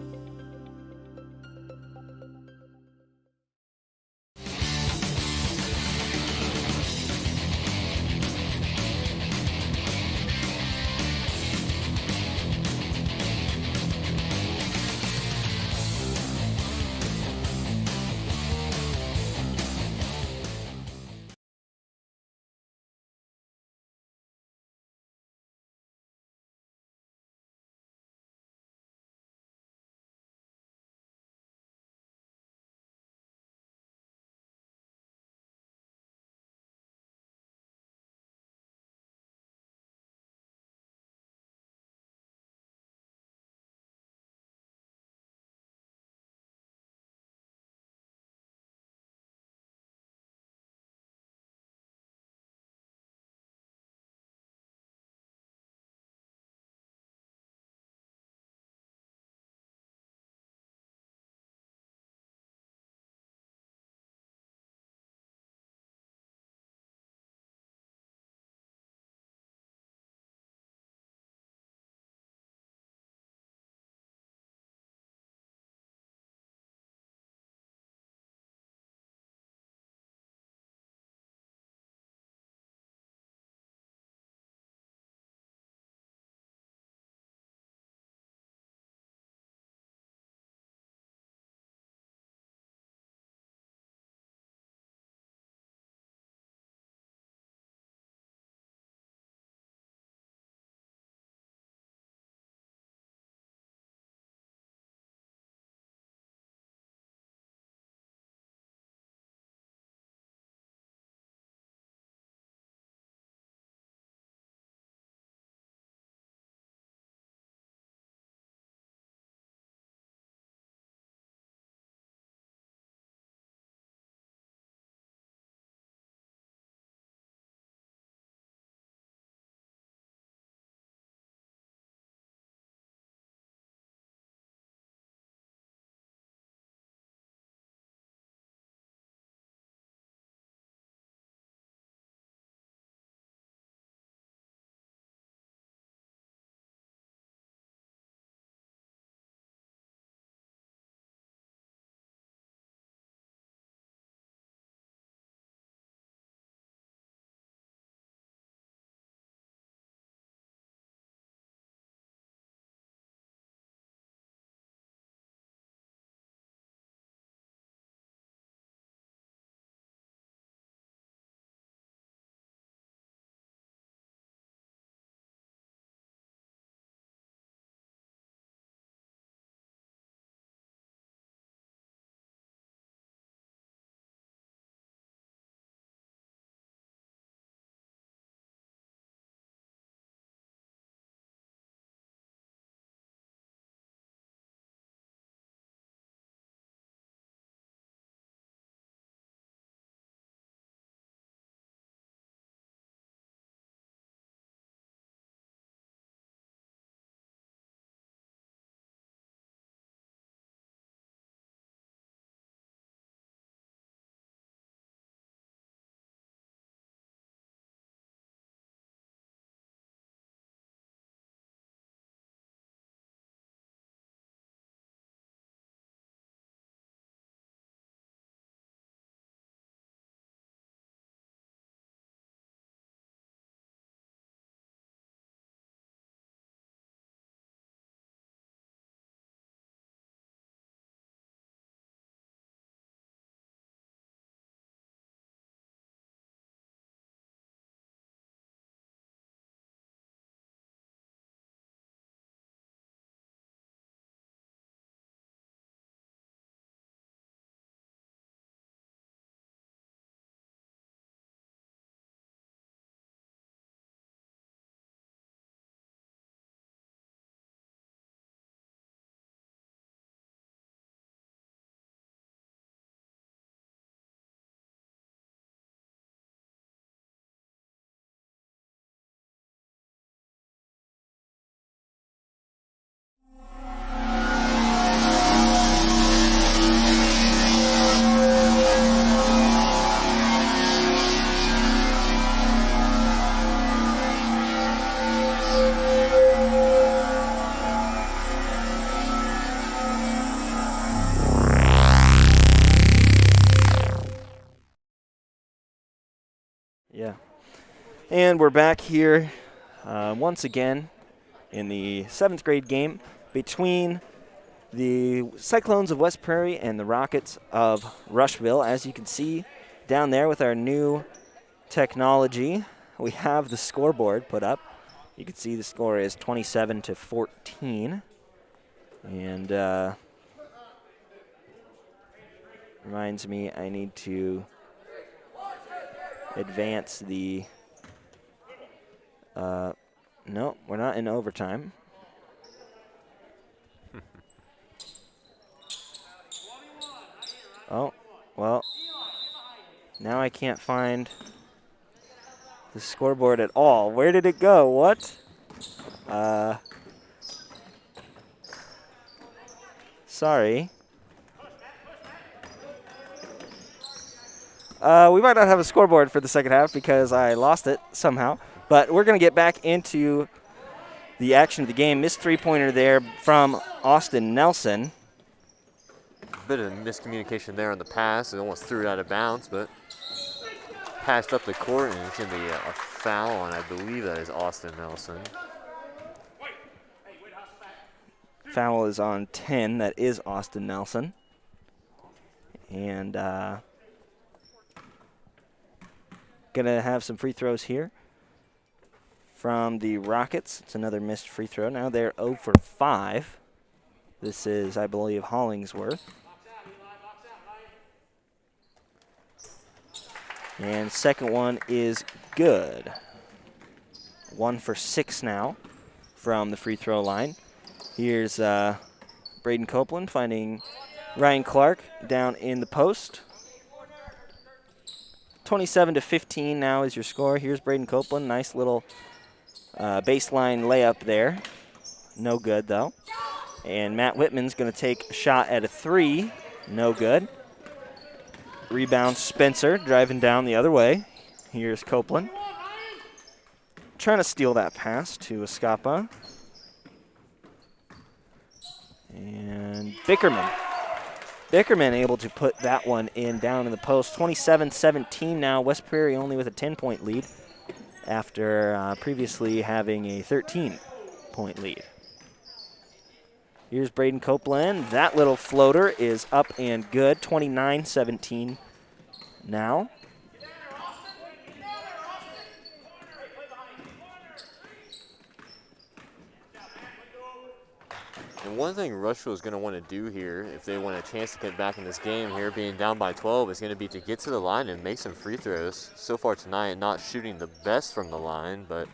And we're back here once again in the 7th grade game between the Cyclones of West Prairie and the Rockets of Rushville. As you can see down there with our new technology, we have the scoreboard put up. You can see the score is 27-14. And reminds me I need to advance the... no, we're not in overtime. Oh, well, now I can't find the scoreboard at all. Where did it go? What? Sorry. We might not have a scoreboard for the second half because I lost it somehow. But we're going to get back into the action of the game. Missed three-pointer there from Austin Nelson. Bit of miscommunication there on the pass. It almost threw it out of bounds, but passed up the court, and it's going to be a foul on, I believe that is Austin Nelson. Foul is on 10. That is Austin Nelson. And going to have some free throws here from the Rockets. It's another missed free throw. Now they're 0 for 5. This is, I believe, Hollingsworth. And second one is good. 1 for 6 now from the free throw line. Here's Braden Copeland finding Ryan Clark down in the post. 27-15 now is your score. Here's Braden Copeland. Nice little baseline layup there. No good, though. And Matt Whitman's going to take a shot at a 3. No good. Rebound Spencer driving down the other way. Here's Copeland. Trying to steal that pass to Escapa. And Bickerman. Bickerman able to put that one in down in the post. 27-17 now. West Prairie only with a 10-point lead after previously having a 13-point lead. Here's Braden Copeland. That little floater is up and good. 29-17 now. And one thing Rushville is going to want to do here, if they want a chance to get back in this game here, being down by 12, is going to be to get to the line and make some free throws. So far tonight, not shooting the best from the line, but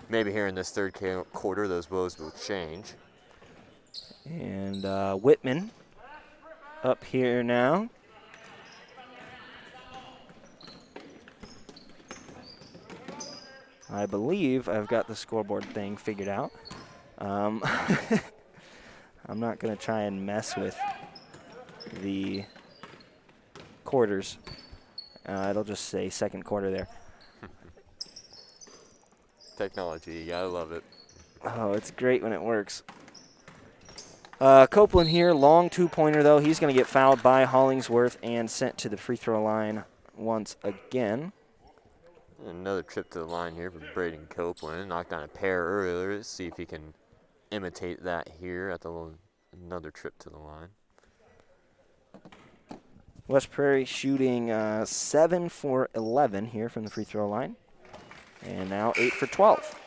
maybe here in this third quarter, those woes will change. And Whitman up here now. I believe I've got the scoreboard thing figured out. I'm not going to try and mess with the quarters. It'll just say second quarter there. Technology, you gotta love it. Oh, it's great when it works. Copeland here, long two-pointer though. He's going to get fouled by Hollingsworth and sent to the free throw line once again. Another trip to the line here for Braden Copeland. Knocked down a pair earlier. Let's see if he can imitate that here at another trip to the line. West Prairie shooting 7 for 11 here from the free throw line. And now 8 for 12.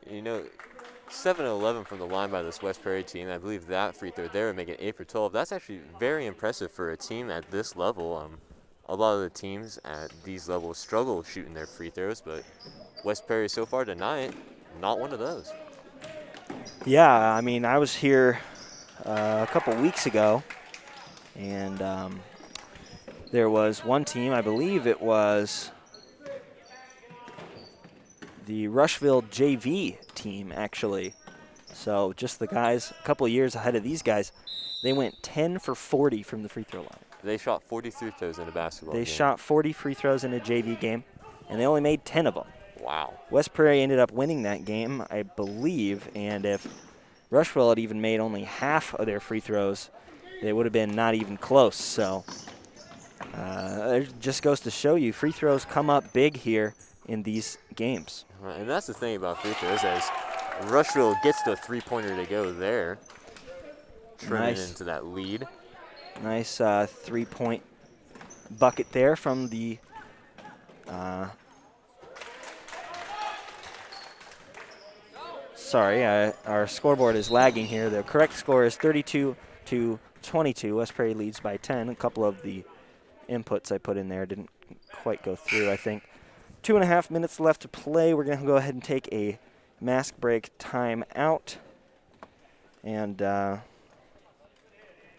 You know, 7-11 from the line by this West Prairie team. I believe that free throw there would make it 8 for 12. That's actually very impressive for a team at this level. A lot of the teams at these levels struggle shooting their free throws, but West Prairie so far tonight, not one of those. Yeah, I mean, I was here a couple weeks ago, and there was one team, I believe it was the Rushville JV team, actually. So just the guys, a couple of years ahead of these guys, they went 10 for 40 from the free throw line. They shot 40 free throws in a basketball game. They shot 40 free throws in a JV game, and they only made 10 of them. Wow. West Prairie ended up winning that game, I believe, and if Rushville had even made only half of their free throws, they would have been not even close. So it just goes to show you free throws come up big here in these games. And that's the thing about free throws, as Rushville gets the three-pointer to go there, trimming into that lead. Nice 3-point bucket there from the our scoreboard is lagging here. The correct score is 32-22. West Prairie leads by 10. A couple of the inputs I put in there didn't quite go through, I think. 2.5 minutes left to play. We're going to go ahead and take a mask break timeout. And then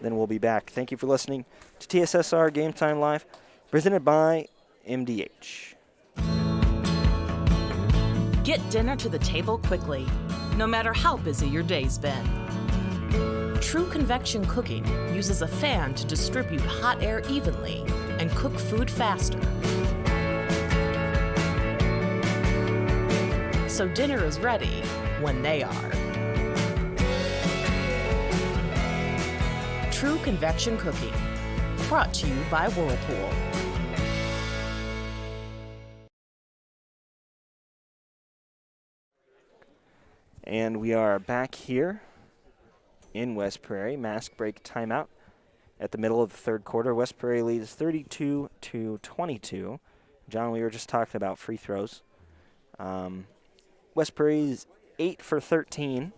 we'll be back. Thank you for listening to TSSR Game Time Live, presented by MDH. Get dinner to the table quickly, no matter how busy your day's been. True convection cooking uses a fan to distribute hot air evenly and cook food faster. So dinner is ready when they are. True convection cooking, brought to you by Whirlpool. And we are back here in West Prairie. Mask break timeout at the middle of the third quarter. West Prairie leads 32-22. John, we were just talking about free throws. West Prairie is 8 for 13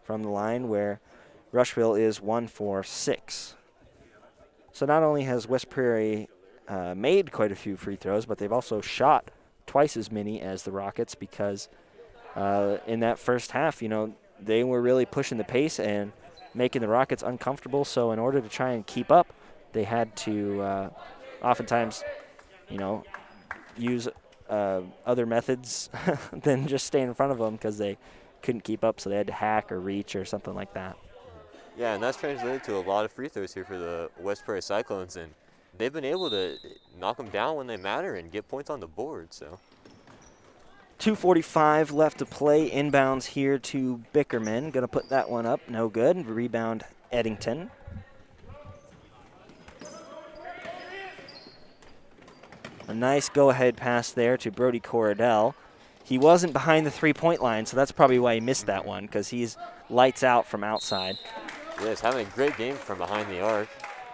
from the line, where Rushville is 1 for 6. So not only has West Prairie made quite a few free throws, but they've also shot twice as many as the Rockets, because in that first half, they were really pushing the pace and making the Rockets uncomfortable. So in order to try and keep up, they had to oftentimes, use other methods than just stay in front of them, because they couldn't keep up, so they had to hack or reach or something like that. Yeah, and that's translated to a lot of free throws here for the West Prairie Cyclones, and they've been able to knock them down when they matter and get points on the board. So 2:45 left to play. Inbounds here to Bickerman. Going to put that one up. No good. Rebound Eddington. A nice go-ahead pass there to Brody Corradell. He wasn't behind the three-point line, so that's probably why he missed that one, because he's lights out from outside. Yeah, he's having a great game from behind the arc.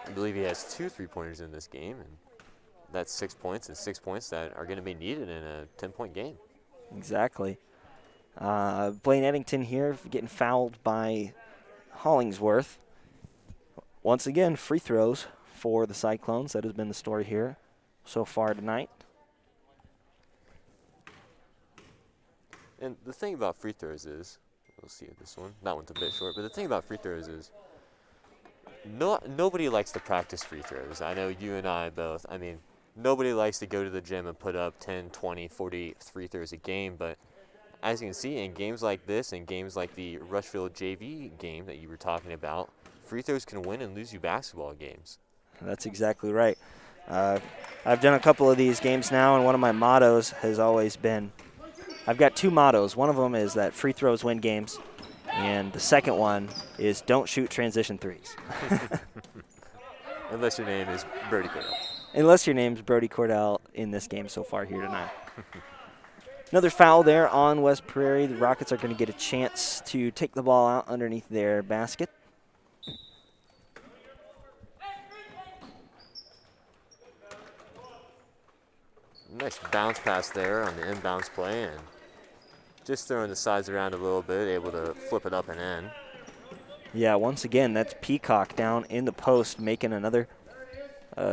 I believe he has 2 three-pointers in this game, and that's 6 points, and 6 points that are going to be needed in a 10-point game. Exactly. Blaine Eddington here getting fouled by Hollingsworth. Once again, free throws for the Cyclones. That has been the story here so far tonight. And the thing about free throws is, we'll see this one. That one's a bit short, but the thing about free throws is nobody likes to practice free throws. I know you and I both. I mean, nobody likes to go to the gym and put up 10, 20, 40 free throws a game, but as you can see in games like this and games like the Rushville JV game that you were talking about, free throws can win and lose you basketball games. That's exactly right. I've done a couple of these games now, and one of my mottos has always been, I've got 2 mottos. One of them is that free throws win games, and the second one is don't shoot transition threes. Unless your name is Brody Cordell. Unless your name's Brody Cordell in this game so far here tonight. Another foul there on West Prairie. The Rockets are going to get a chance to take the ball out underneath their basket. Nice bounce pass there on the inbounds play, and just throwing the sides around a little bit, able to flip it up and in. Yeah, once again, that's Peacock down in the post making another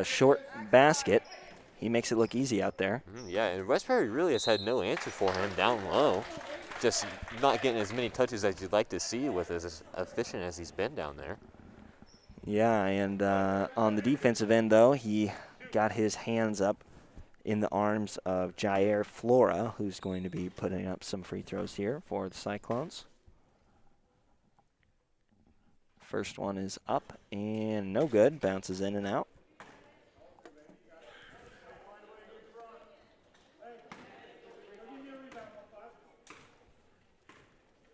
short basket. He makes it look easy out there. Yeah, and West Prairie really has had no answer for him down low. Just not getting as many touches as you'd like to see with as efficient as he's been down there. Yeah, and on the defensive end, though, he got his hands up in the arms of Jair Flora, who's going to be putting up some free throws here for the Cyclones. First one is up and no good. Bounces in and out.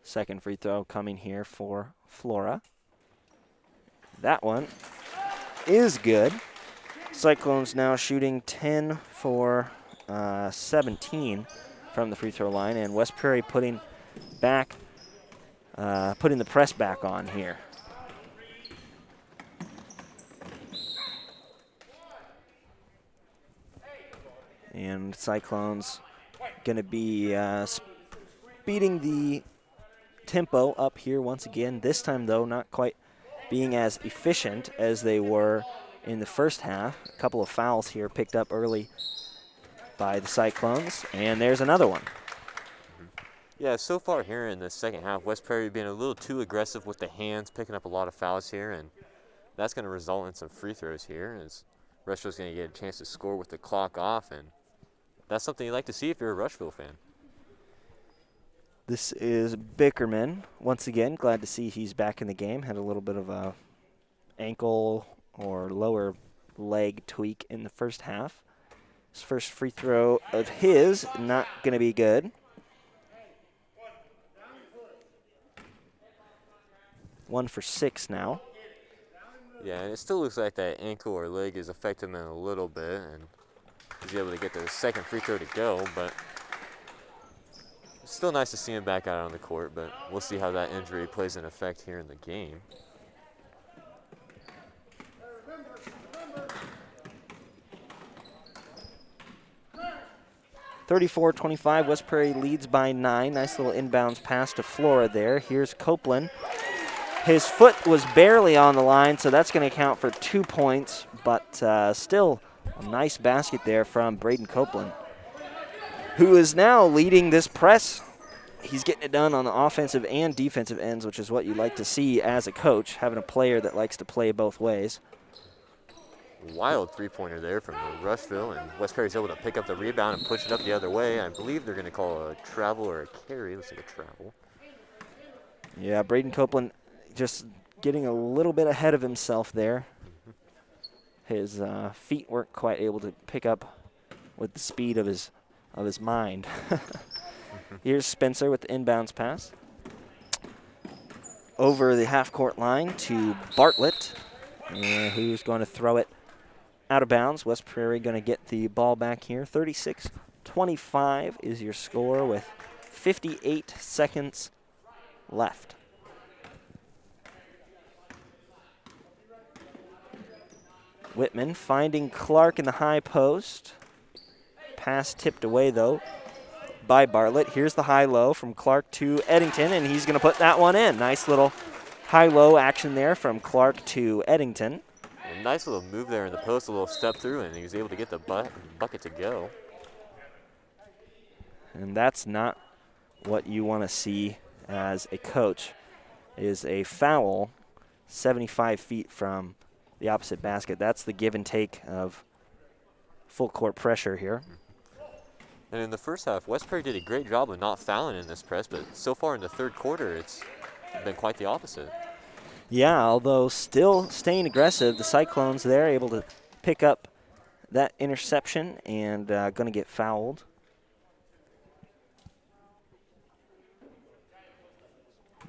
Second free throw coming here for Flora. That one is good. Cyclones now shooting 10 for 17 from the free throw line, and West Prairie putting the press back on here. And Cyclones going to be speeding the tempo up here once again. This time, though, not quite being as efficient as they were in the first half. A couple of fouls here picked up early by the Cyclones, and there's another one. Yeah, so far here in the second half, West Prairie being a little too aggressive with the hands, picking up a lot of fouls here, and that's going to result in some free throws here as Rushville's going to get a chance to score with the clock off, and that's something you like to see if you're a Rushville fan. This is Bickerman. Once again, glad to see he's back in the game. Had a little bit of a ankle or lower leg tweak in the first half. His first free throw of his, not going to be good. One for 6 now. Yeah, and it still looks like that ankle or leg is affecting him a little bit, and he's able to get the second free throw to go, but it's still nice to see him back out on the court, but we'll see how that injury plays an effect here in the game. (34-25), West Prairie leads by 9. Nice little inbounds pass to Flora there. Here's Copeland. His foot was barely on the line, so that's going to count for 2 points, but still a nice basket there from Braden Copeland, who is now leading this press. He's getting it done on the offensive and defensive ends, which is what you like to see as a coach, having a player that likes to play both ways. Wild three-pointer there from Rushville, and West Prairie's able to pick up the rebound and push it up the other way. I believe they're going to call a travel or a carry. Looks like a travel. Yeah, Braden Copeland just getting a little bit ahead of himself there. His feet weren't quite able to pick up with the speed of his mind. Here's Spencer with the inbounds pass. Over the half-court line to Bartlett, who's going to throw it out of bounds. West Prairie going to get the ball back here. 36-25 is your score with 58 seconds left. Whitman finding Clark in the high post. Pass tipped away, though, by Bartlett. Here's the high-low from Clark to Eddington, and he's going to put that one in. Nice little high-low action there from Clark to Eddington. A nice little move there in the post, a little step through, and he was able to get the bucket to go. And that's not what you want to see as a coach, is a foul 75 feet from the opposite basket. That's the give and take of full court pressure here. And in the first half, West Prairie did a great job of not fouling in this press, but so far in the third quarter, it's been quite the opposite. Yeah, although still staying aggressive, the Cyclones there able to pick up that interception and going to get fouled.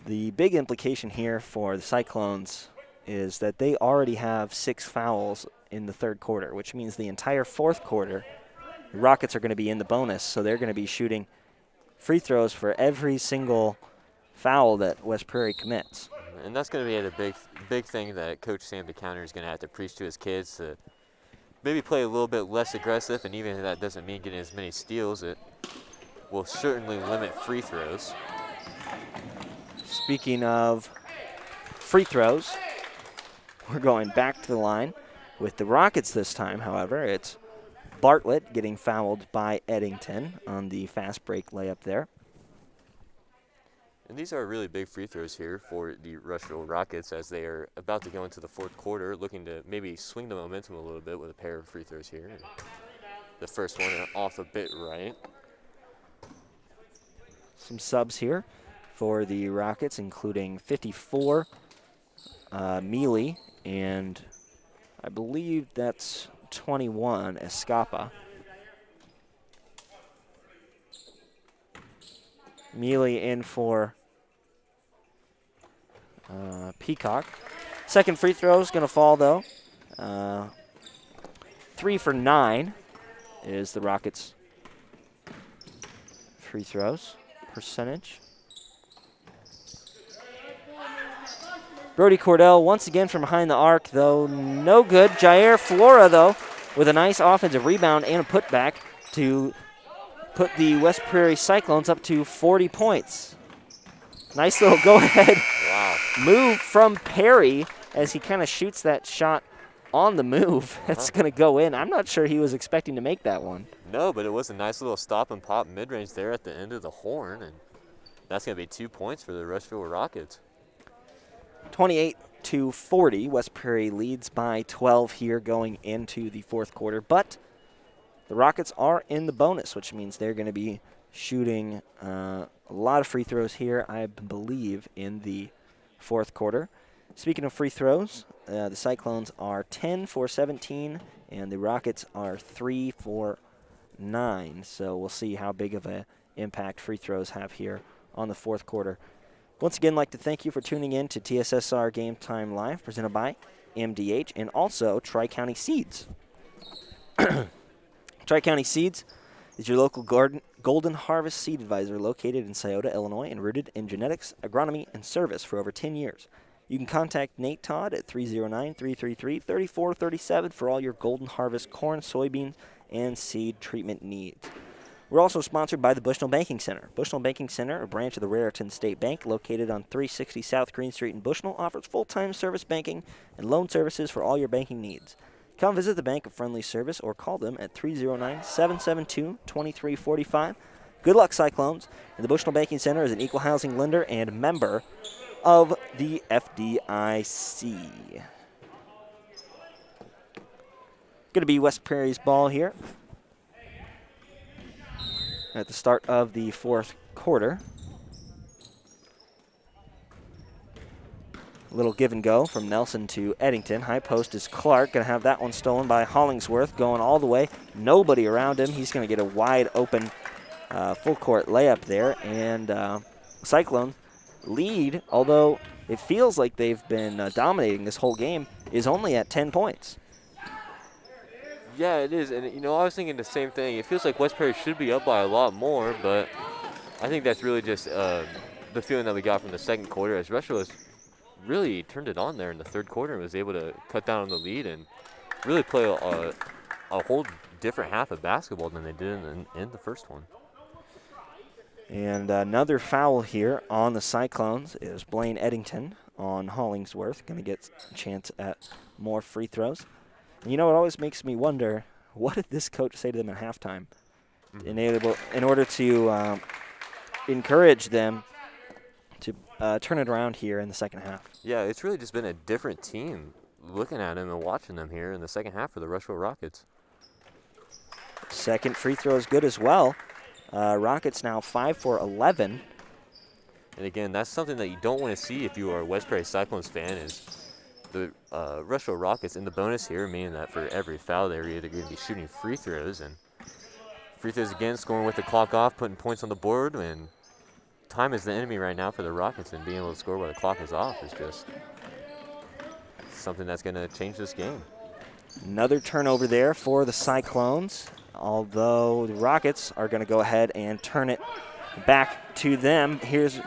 The big implication here for the Cyclones is that they already have 6 fouls in the third quarter, which means the entire fourth quarter, the Rockets are going to be in the bonus, so they're going to be shooting free throws for every single foul that West Prairie commits. And that's going to be a big thing that Coach Sam DeCounter is going to have to preach to his kids, to maybe play a little bit less aggressive, and even if that doesn't mean getting as many steals, it will certainly limit free throws. Speaking of free throws, we're going back to the line with the Rockets this time. However, it's Bartlett getting fouled by Eddington on the fast break layup there. And these are really big free throws here for the Rushville Rockets as they are about to go into the fourth quarter, looking to maybe swing the momentum a little bit with a pair of free throws here. And the first one off a bit right. Some subs here for the Rockets, including 54, Mealy, and I believe that's 21, Escapa. Mealy in for Peacock. Second free throw is going to fall, though. 3 for 9 is the Rockets' free throws percentage. Brody Cordell once again from behind the arc, though no good. Jair Flora, though, with a nice offensive rebound and a putback to put the West Prairie Cyclones up to 40 points. Nice little go-ahead move from Perry as he kind of shoots that shot on the move. That's going to go in. I'm not sure he was expecting to make that one. No, but it was a nice little stop and pop mid-range there at the end of the horn, and that's going to be 2 points for the Rushville Rockets. 28-40. West Prairie leads by 12 here going into the fourth quarter, but the Rockets are in the bonus, which means they're going to be shooting a lot of free throws here, I believe, in the fourth quarter. Speaking of free throws, the Cyclones are 10 for 17, and the Rockets are 3 for 9. So we'll see how big of an impact free throws have here on the fourth quarter. Once again, I'd like to thank you for tuning in to TSSR Game Time Live, presented by MDH and also Tri-County Seeds. Tri-County Seeds is your local Golden Harvest seed advisor located in Scioto, Illinois, and rooted in genetics, agronomy, and service for over 10 years. You can contact Nate Todd at 309-333-3437 for all your Golden Harvest corn, soybeans, and seed treatment needs. We're also sponsored by the Bushnell Banking Center. Bushnell Banking Center, a branch of the Raritan State Bank located on 360 South Green Street in Bushnell, offers full-time service banking and loan services for all your banking needs. Come visit the bank of friendly service or call them at 309-772-2345. Good luck, Cyclones. And the Bushnell Banking Center is an equal housing lender and member of the FDIC. Going to be West Prairie's ball here at the start of the fourth quarter. A little give and go from Nelson to Eddington. High post is Clark. Going to have that one stolen by Hollingsworth, going all the way. Nobody around him. He's going to get a wide open full court layup there. And Cyclone lead, although it feels like they've been dominating this whole game, is only at 10 points. Yeah, it is. And, you know, I was thinking the same thing. It feels like West Prairie should be up by a lot more, but I think that's really just the feeling that we got from the second quarter, as Rushville has really turned it on there in the third quarter and was able to cut down on the lead and really play a whole different half of basketball than they did in the first one. And another foul here on the Cyclones is Blaine Eddington on Hollingsworth. Going to get a chance at more free throws. And you know, it always makes me wonder, what did this coach say to them at halftime in order to encourage them to turn it around here in the second half? Yeah, it's really just been a different team looking at them and watching them here in the second half for the Rushville Rockets. Second free throw is good as well. Rockets now 5 for 11. And again, that's something that you don't want to see if you are a West Prairie Cyclones fan, is the Rushville Rockets in the bonus here, meaning that for every foul they're either going to be shooting free throws, and free throws again, scoring with the clock off, putting points on the board, and time is the enemy right now for the Rockets, and being able to score while the clock is off is just something that's going to change this game. Another turnover there for the Cyclones, although the Rockets are going to go ahead and turn it back to them. Here's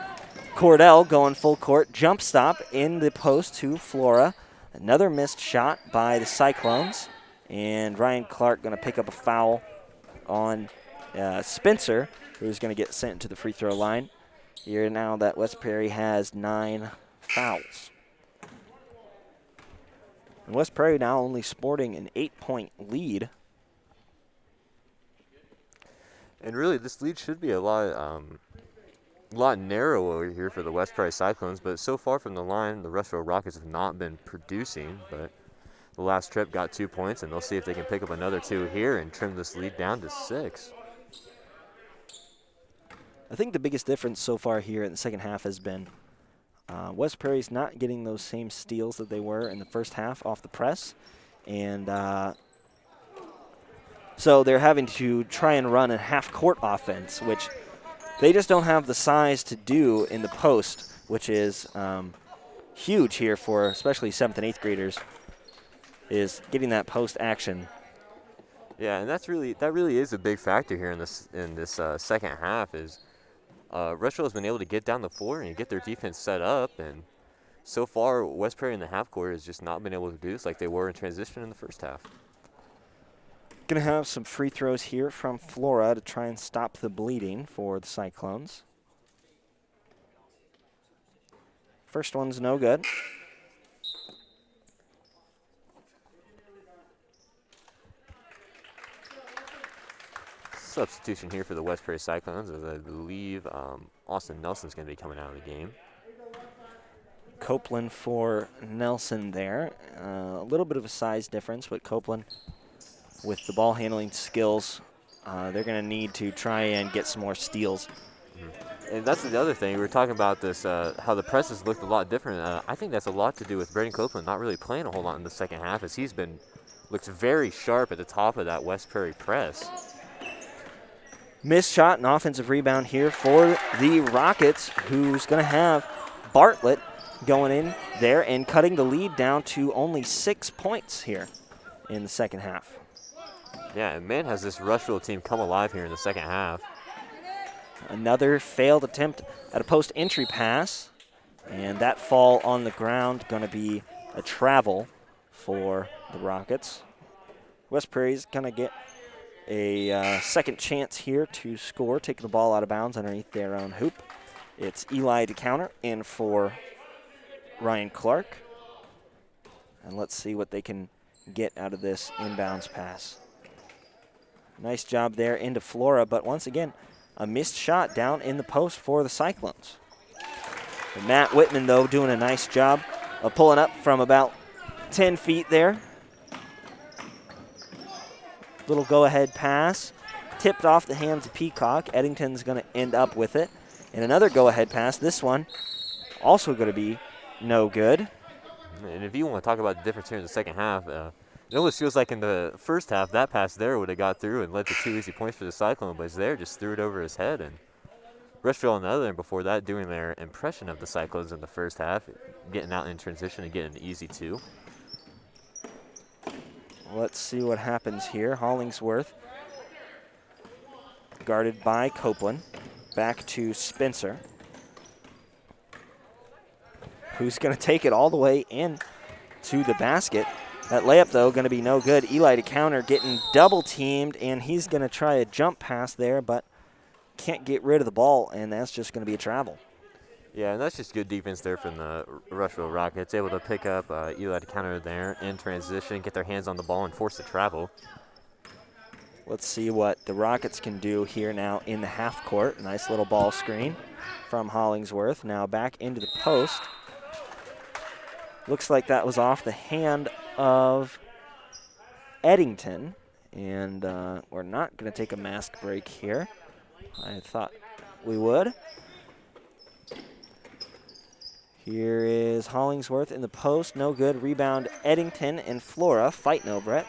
Cordell going full court, jump stop in the post to Flora. Another missed shot by the Cyclones, and Ryan Clark going to pick up a foul on Spencer, who's going to get sent to the free throw line. Here now that West Prairie has 9 fouls. And West Prairie now only sporting an 8-point lead. And really, this lead should be a lot narrower here for the West Prairie Cyclones, but so far from the line, the Rushville Rockets have not been producing, but the last trip got 2 points, and they'll see if they can pick up another 2 here and trim this lead down to 6. I think the biggest difference so far here in the second half has been West Prairie's not getting those same steals that they were in the first half off the press, and so they're having to try and run a half-court offense, which they just don't have the size to do in the post, which is huge here for especially 7th and 8th graders, is getting that post action Yeah, and that really is a big factor here in this second half. Is Rushville has been able to get down the floor and get their defense set up, and so far West Prairie in the half court has just not been able to do this like they were in transition in the first half. Going to have some free throws here from Flora to try and stop the bleeding for the Cyclones. First one's no good. Substitution here for the West Prairie Cyclones, as I believe Austin Nelson's going to be coming out of the game. Copeland for Nelson there. A little bit of a size difference, but Copeland with the ball handling skills, they're going to need to try and get some more steals. And that's the other thing. We were talking about this, how the presses looked a lot different. I think that's a lot to do with Braden Copeland not really playing a whole lot in the second half, as looks very sharp at the top of that West Prairie press. Missed shot and offensive rebound here for the Rockets, who's going to have Bartlett going in there and cutting the lead down to only 6 points here in the second half. Yeah, and man, has this Rushville team come alive here in the second half. Another failed attempt at a post entry pass, and that fall on the ground going to be a travel for the Rockets. West Prairie's going to get a second chance here to score, taking the ball out of bounds underneath their own hoop. It's Eli to counter in for Ryan Clark. And let's see what they can get out of this inbounds pass. Nice job there into Flora, but once again, a missed shot down in the post for the Cyclones. And Matt Whitman, though, doing a nice job of pulling up from about 10 feet there. Little go-ahead pass, tipped off the hands of Peacock. Eddington's going to end up with it. And another go-ahead pass. This one also going to be no good. And if you want to talk about the difference here in the second half, it almost feels like in the first half, that pass there would have got through and led to 2 easy points for the Cyclone, but there just threw it over his head. And Rushville on the other end before that doing their impression of the Cyclones in the first half, getting out in transition and getting an easy 2. Let's see what happens here. Hollingsworth guarded by Copeland. Back to Spencer, who's going to take it all the way in to the basket. That layup, though, going to be no good. Eli to counter, getting double teamed, and he's going to try a jump pass there, but can't get rid of the ball, and that's just going to be a travel. Yeah, and that's just good defense there from the Rushville Rockets, able to pick up Eli to counter there in transition, get their hands on the ball and force the travel. Let's see what the Rockets can do here now in the half court. Nice little ball screen from Hollingsworth. Now back into the post. Looks like that was off the hand of Eddington, and we're not going to take a mask break here. I thought we would. Here is Hollingsworth in the post. No good. Rebound Eddington and Flora fighting over it.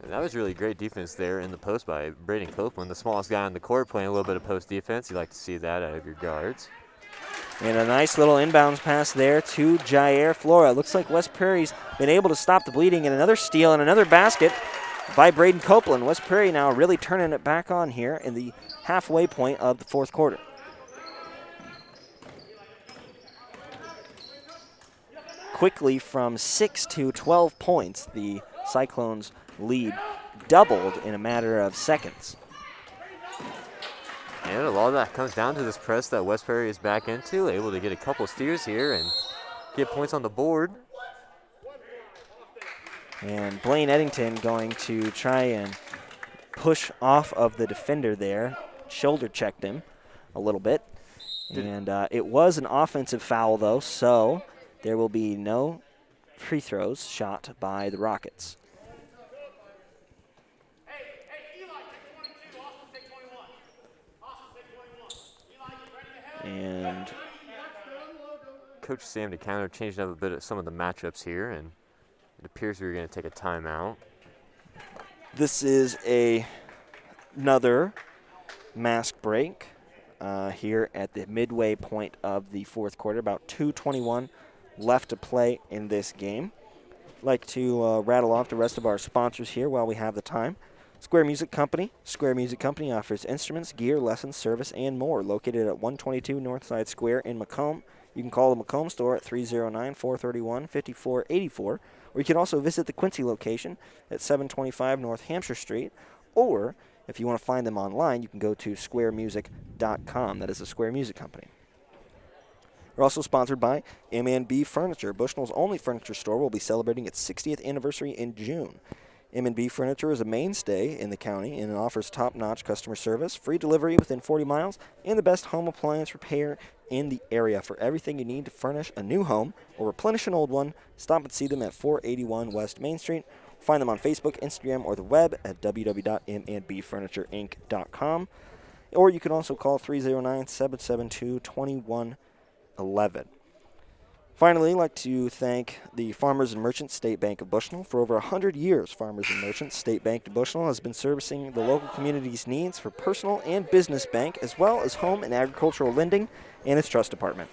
And that was really great defense there in the post by Braden Copeland, the smallest guy on the court, playing a little bit of post defense. You like to see that out of your guards. And a nice little inbounds pass there to Jair Flora. Looks like West Prairie's been able to stop the bleeding, and another steal and another basket by Braden Copeland. West Prairie now really turning it back on here in the halfway point of the fourth quarter. Quickly from 6 to 12 points, the Cyclones lead doubled in a matter of seconds. And a lot of that comes down to this press that West Prairie is back into, able to get a couple steers here and get points on the board. And Blaine Eddington going to try and push off of the defender there. Shoulder checked him a little bit. And it was an offensive foul, though, so there will be no free throws shot by the Rockets. And Coach Sam to counter, changing up a bit of some of the matchups here, and it appears we're going to take a timeout. This is another mask break here at the midway point of the fourth quarter. About 2:21 left to play in this game. like to rattle off the rest of our sponsors here while we have the time. Square Music Company. Square Music Company offers instruments, gear, lessons, service, and more. Located at 122 Northside Square in Macomb. You can call the Macomb store at 309-431-5484, or you can also visit the Quincy location at 725 North Hampshire Street, or if you want to find them online, you can go to squaremusic.com. That is the Square Music Company. We're also sponsored by M&B Furniture. Bushnell's only furniture store will be celebrating its 60th anniversary in June. M&B Furniture is a mainstay in the county and offers top-notch customer service, free delivery within 40 miles, and the best home appliance repair in the area. For everything you need to furnish a new home or replenish an old one, stop and see them at 481 West Main Street. Find them on Facebook, Instagram, or the web at www.mnbfurniturinc.com. Or you can also call 309-772-2111. Finally, I'd like to thank the Farmers and Merchants State Bank of Bushnell. For over 100 years, Farmers and Merchants State Bank of Bushnell has been servicing the local community's needs for personal and business bank, as well as home and agricultural lending and its trust department.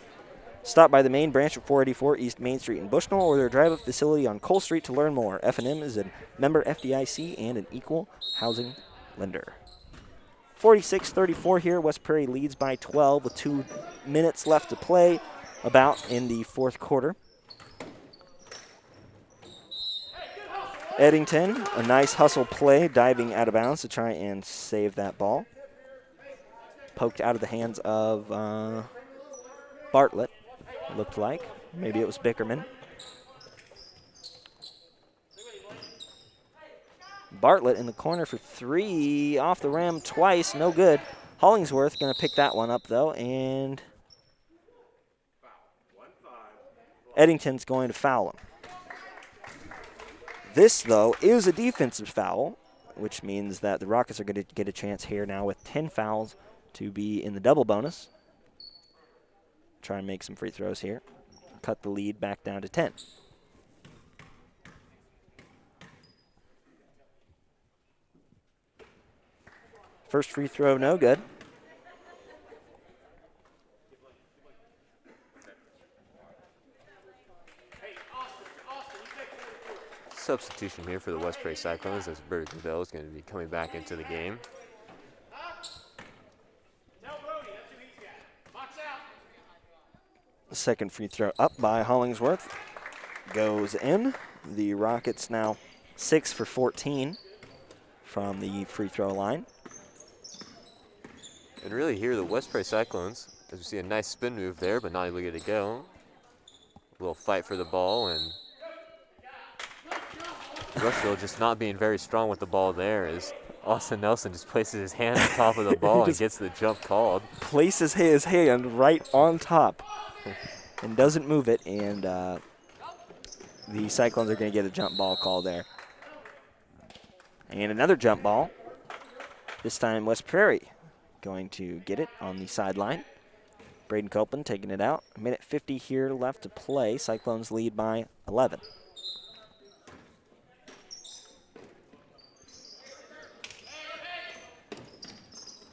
Stop by the main branch at 484 East Main Street in Bushnell or their drive-up facility on Cole Street to learn more. F&M is a member FDIC and an equal housing lender. 46-34 here. West Prairie leads by 12 with 2 minutes left to play. About in the fourth quarter. Eddington, a nice hustle play, diving out of bounds to try and save that ball. Poked out of the hands of Bartlett, looked like. Maybe it was Bickerman. Bartlett in the corner for 3, off the rim twice, no good. Hollingsworth going to pick that one up, though, and Eddington's going to foul him. This, though, is a defensive foul, which means that the Rockets are going to get a chance here now with 10 fouls to be in the double bonus. Try and make some free throws here. Cut the lead back down to 10. First free throw, no good. Substitution here for the West Prairie Cyclones as Bert Goodell is going to be coming back into the game. The second free throw up by Hollingsworth goes in. The Rockets now 6 for 14 from the free throw line. And really here, the West Prairie Cyclones, as we see a nice spin move there, but not able to get it go. A little fight for the ball, and Rushville just not being very strong with the ball there as Austin Nelson just places his hand on top of the ball and gets the jump called. Places his hand right on top and doesn't move it, and the Cyclones are going to get a jump ball call there. And another jump ball. This time West Prairie going to get it on the sideline. Braden Copeland taking it out. 1:50 here left to play. Cyclones lead by 11.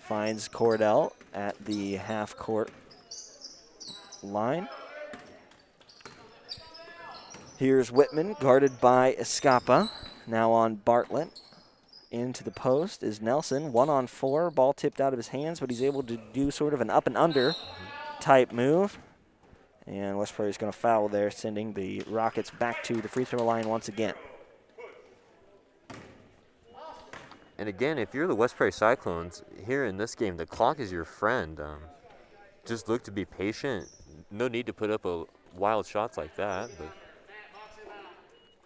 Finds Cordell at the half-court line. Here's Whitman, guarded by Escapa. Now on Bartlett. Into the post is Nelson. 1-on-4. Ball tipped out of his hands, but he's able to do sort of an up-and-under type move. And West Prairie's going to foul there, sending the Rockets back to the free throw line once again. And again, if you're the West Prairie Cyclones, here in this game, the clock is your friend. Just look to be patient. No need to put up wild shots like that. But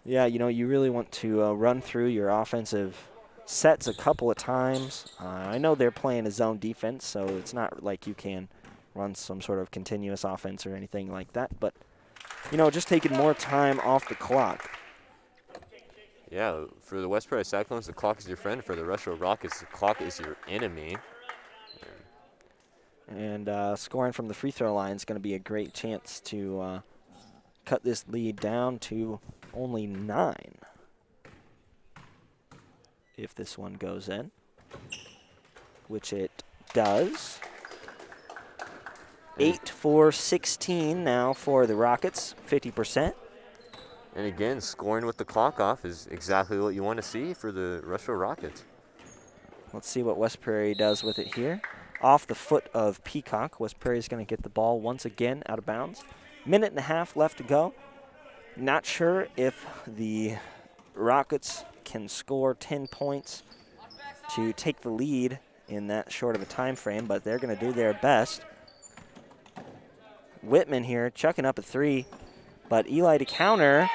yeah, you know, you really want to run through your offensive sets a couple of times. I know they're playing a zone defense, so it's not like you can run some sort of continuous offense or anything like that. But, you know, just taking more time off the clock. Yeah, for the West Prairie Cyclones, the clock is your friend. For the Rushville Rockets, the clock is your enemy. And scoring from the free throw line is going to be a great chance to cut this lead down to only 9. If this one goes in, which it does. 8 for 16 now for the Rockets, 50%. And again, scoring with the clock off is exactly what you want to see for the Rushville Rockets. Let's see what West Prairie does with it here. Off the foot of Peacock, West Prairie is going to get the ball once again out of bounds. Minute and a half left to go. Not sure if the Rockets can score 10 points to take the lead in that short of a time frame, but they're going to do their best. Whitman here chucking up a 3, but Eli to counter.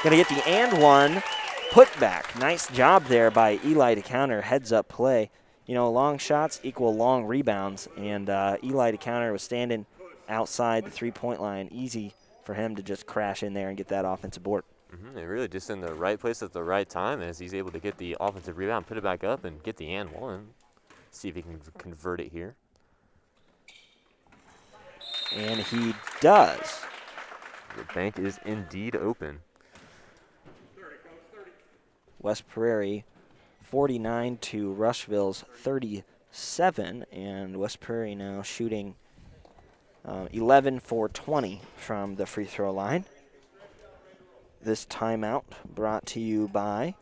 Going to get the and one put back. Nice job there by Eli to counter. Heads up play. You know, long shots equal long rebounds, and Eli to counter was standing outside the 3-point line. Easy for him to just crash in there and get that offensive board. And really just in the right place at the right time as he's able to get the offensive rebound, put it back up, and get the and one. See if he can convert it here. And he does. The bank is indeed open. West Prairie 49 to Rushville's 37, and West Prairie now shooting 11 for 20 from the free throw line. This timeout brought to you by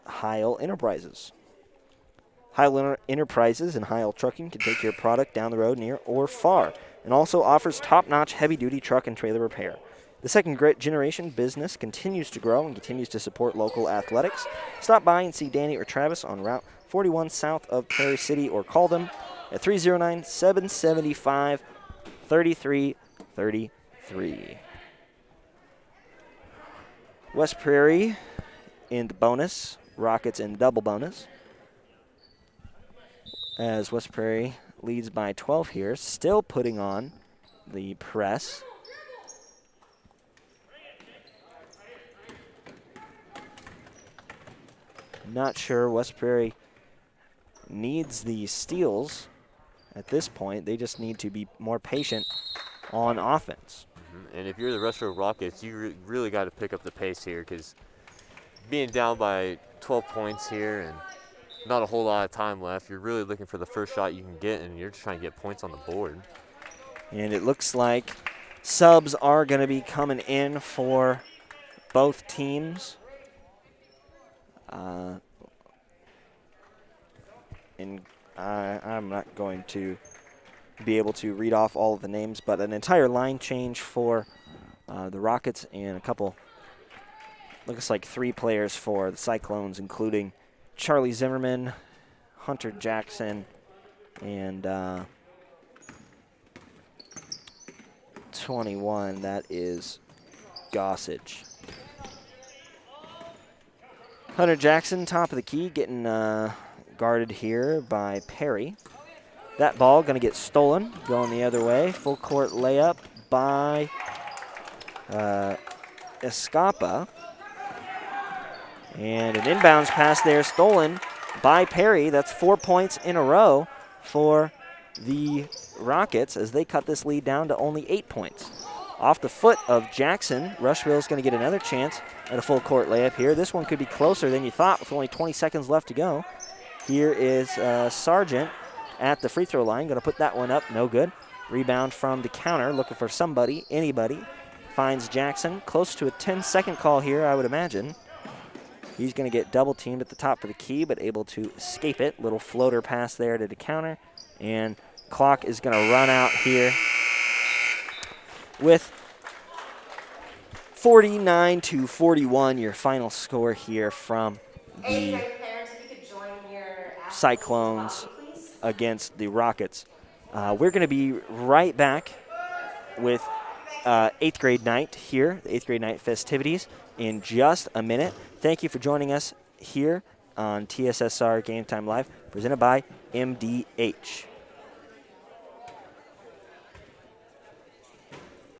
Heil Enterprises. Heil Enterprises and Heil Trucking can take your product down the road near or far, and also offers top-notch heavy-duty truck and trailer repair. The second generation business continues to grow and continues to support local athletics. Stop by and see Danny or Travis on Route 41 south of Prairie City, or call them at 309-775-3333. West Prairie in the bonus, Rockets in double bonus. As West Prairie leads by 12 here, still putting on the press. Not sure West Prairie needs the steals at this point. They just need to be more patient on offense. And if you're the Rushville Rockets, you really got to pick up the pace here, because being down by 12 points here and not a whole lot of time left, you're really looking for the first shot you can get, and you're just trying to get points on the board. And it looks like subs are going to be coming in for both teams. And I'm not going to be able to read off all of the names, but an entire line change for the Rockets and a couple, looks like 3 players for the Cyclones, including Charlie Zimmerman, Hunter Jackson, and 21, that is Gossage. Hunter Jackson, top of the key, getting guarded here by Perry. That ball going to get stolen, going the other way. Full court layup by Escapa. And an inbounds pass there stolen by Perry. That's 4 points in a row for the Rockets as they cut this lead down to only 8 points. Off the foot of Jackson, Rushville's going to get another chance at a full court layup here. This one could be closer than you thought with only 20 seconds left to go. Here is Sargent at the free throw line. Going to put that one up. No good. Rebound from the counter. Looking for somebody, anybody. Finds Jackson. Close to a 10-second call here, I would imagine. He's going to get double teamed at the top of the key, but able to escape it. Little floater pass there to the counter. And clock is going to run out here with 49 to 41, your final score here from the Cyclones against the Rockets. We're going to be right back with 8th grade night here, the 8th grade night festivities, in just a minute. Thank you for joining us here on TSSR Game Time Live, presented by MDH.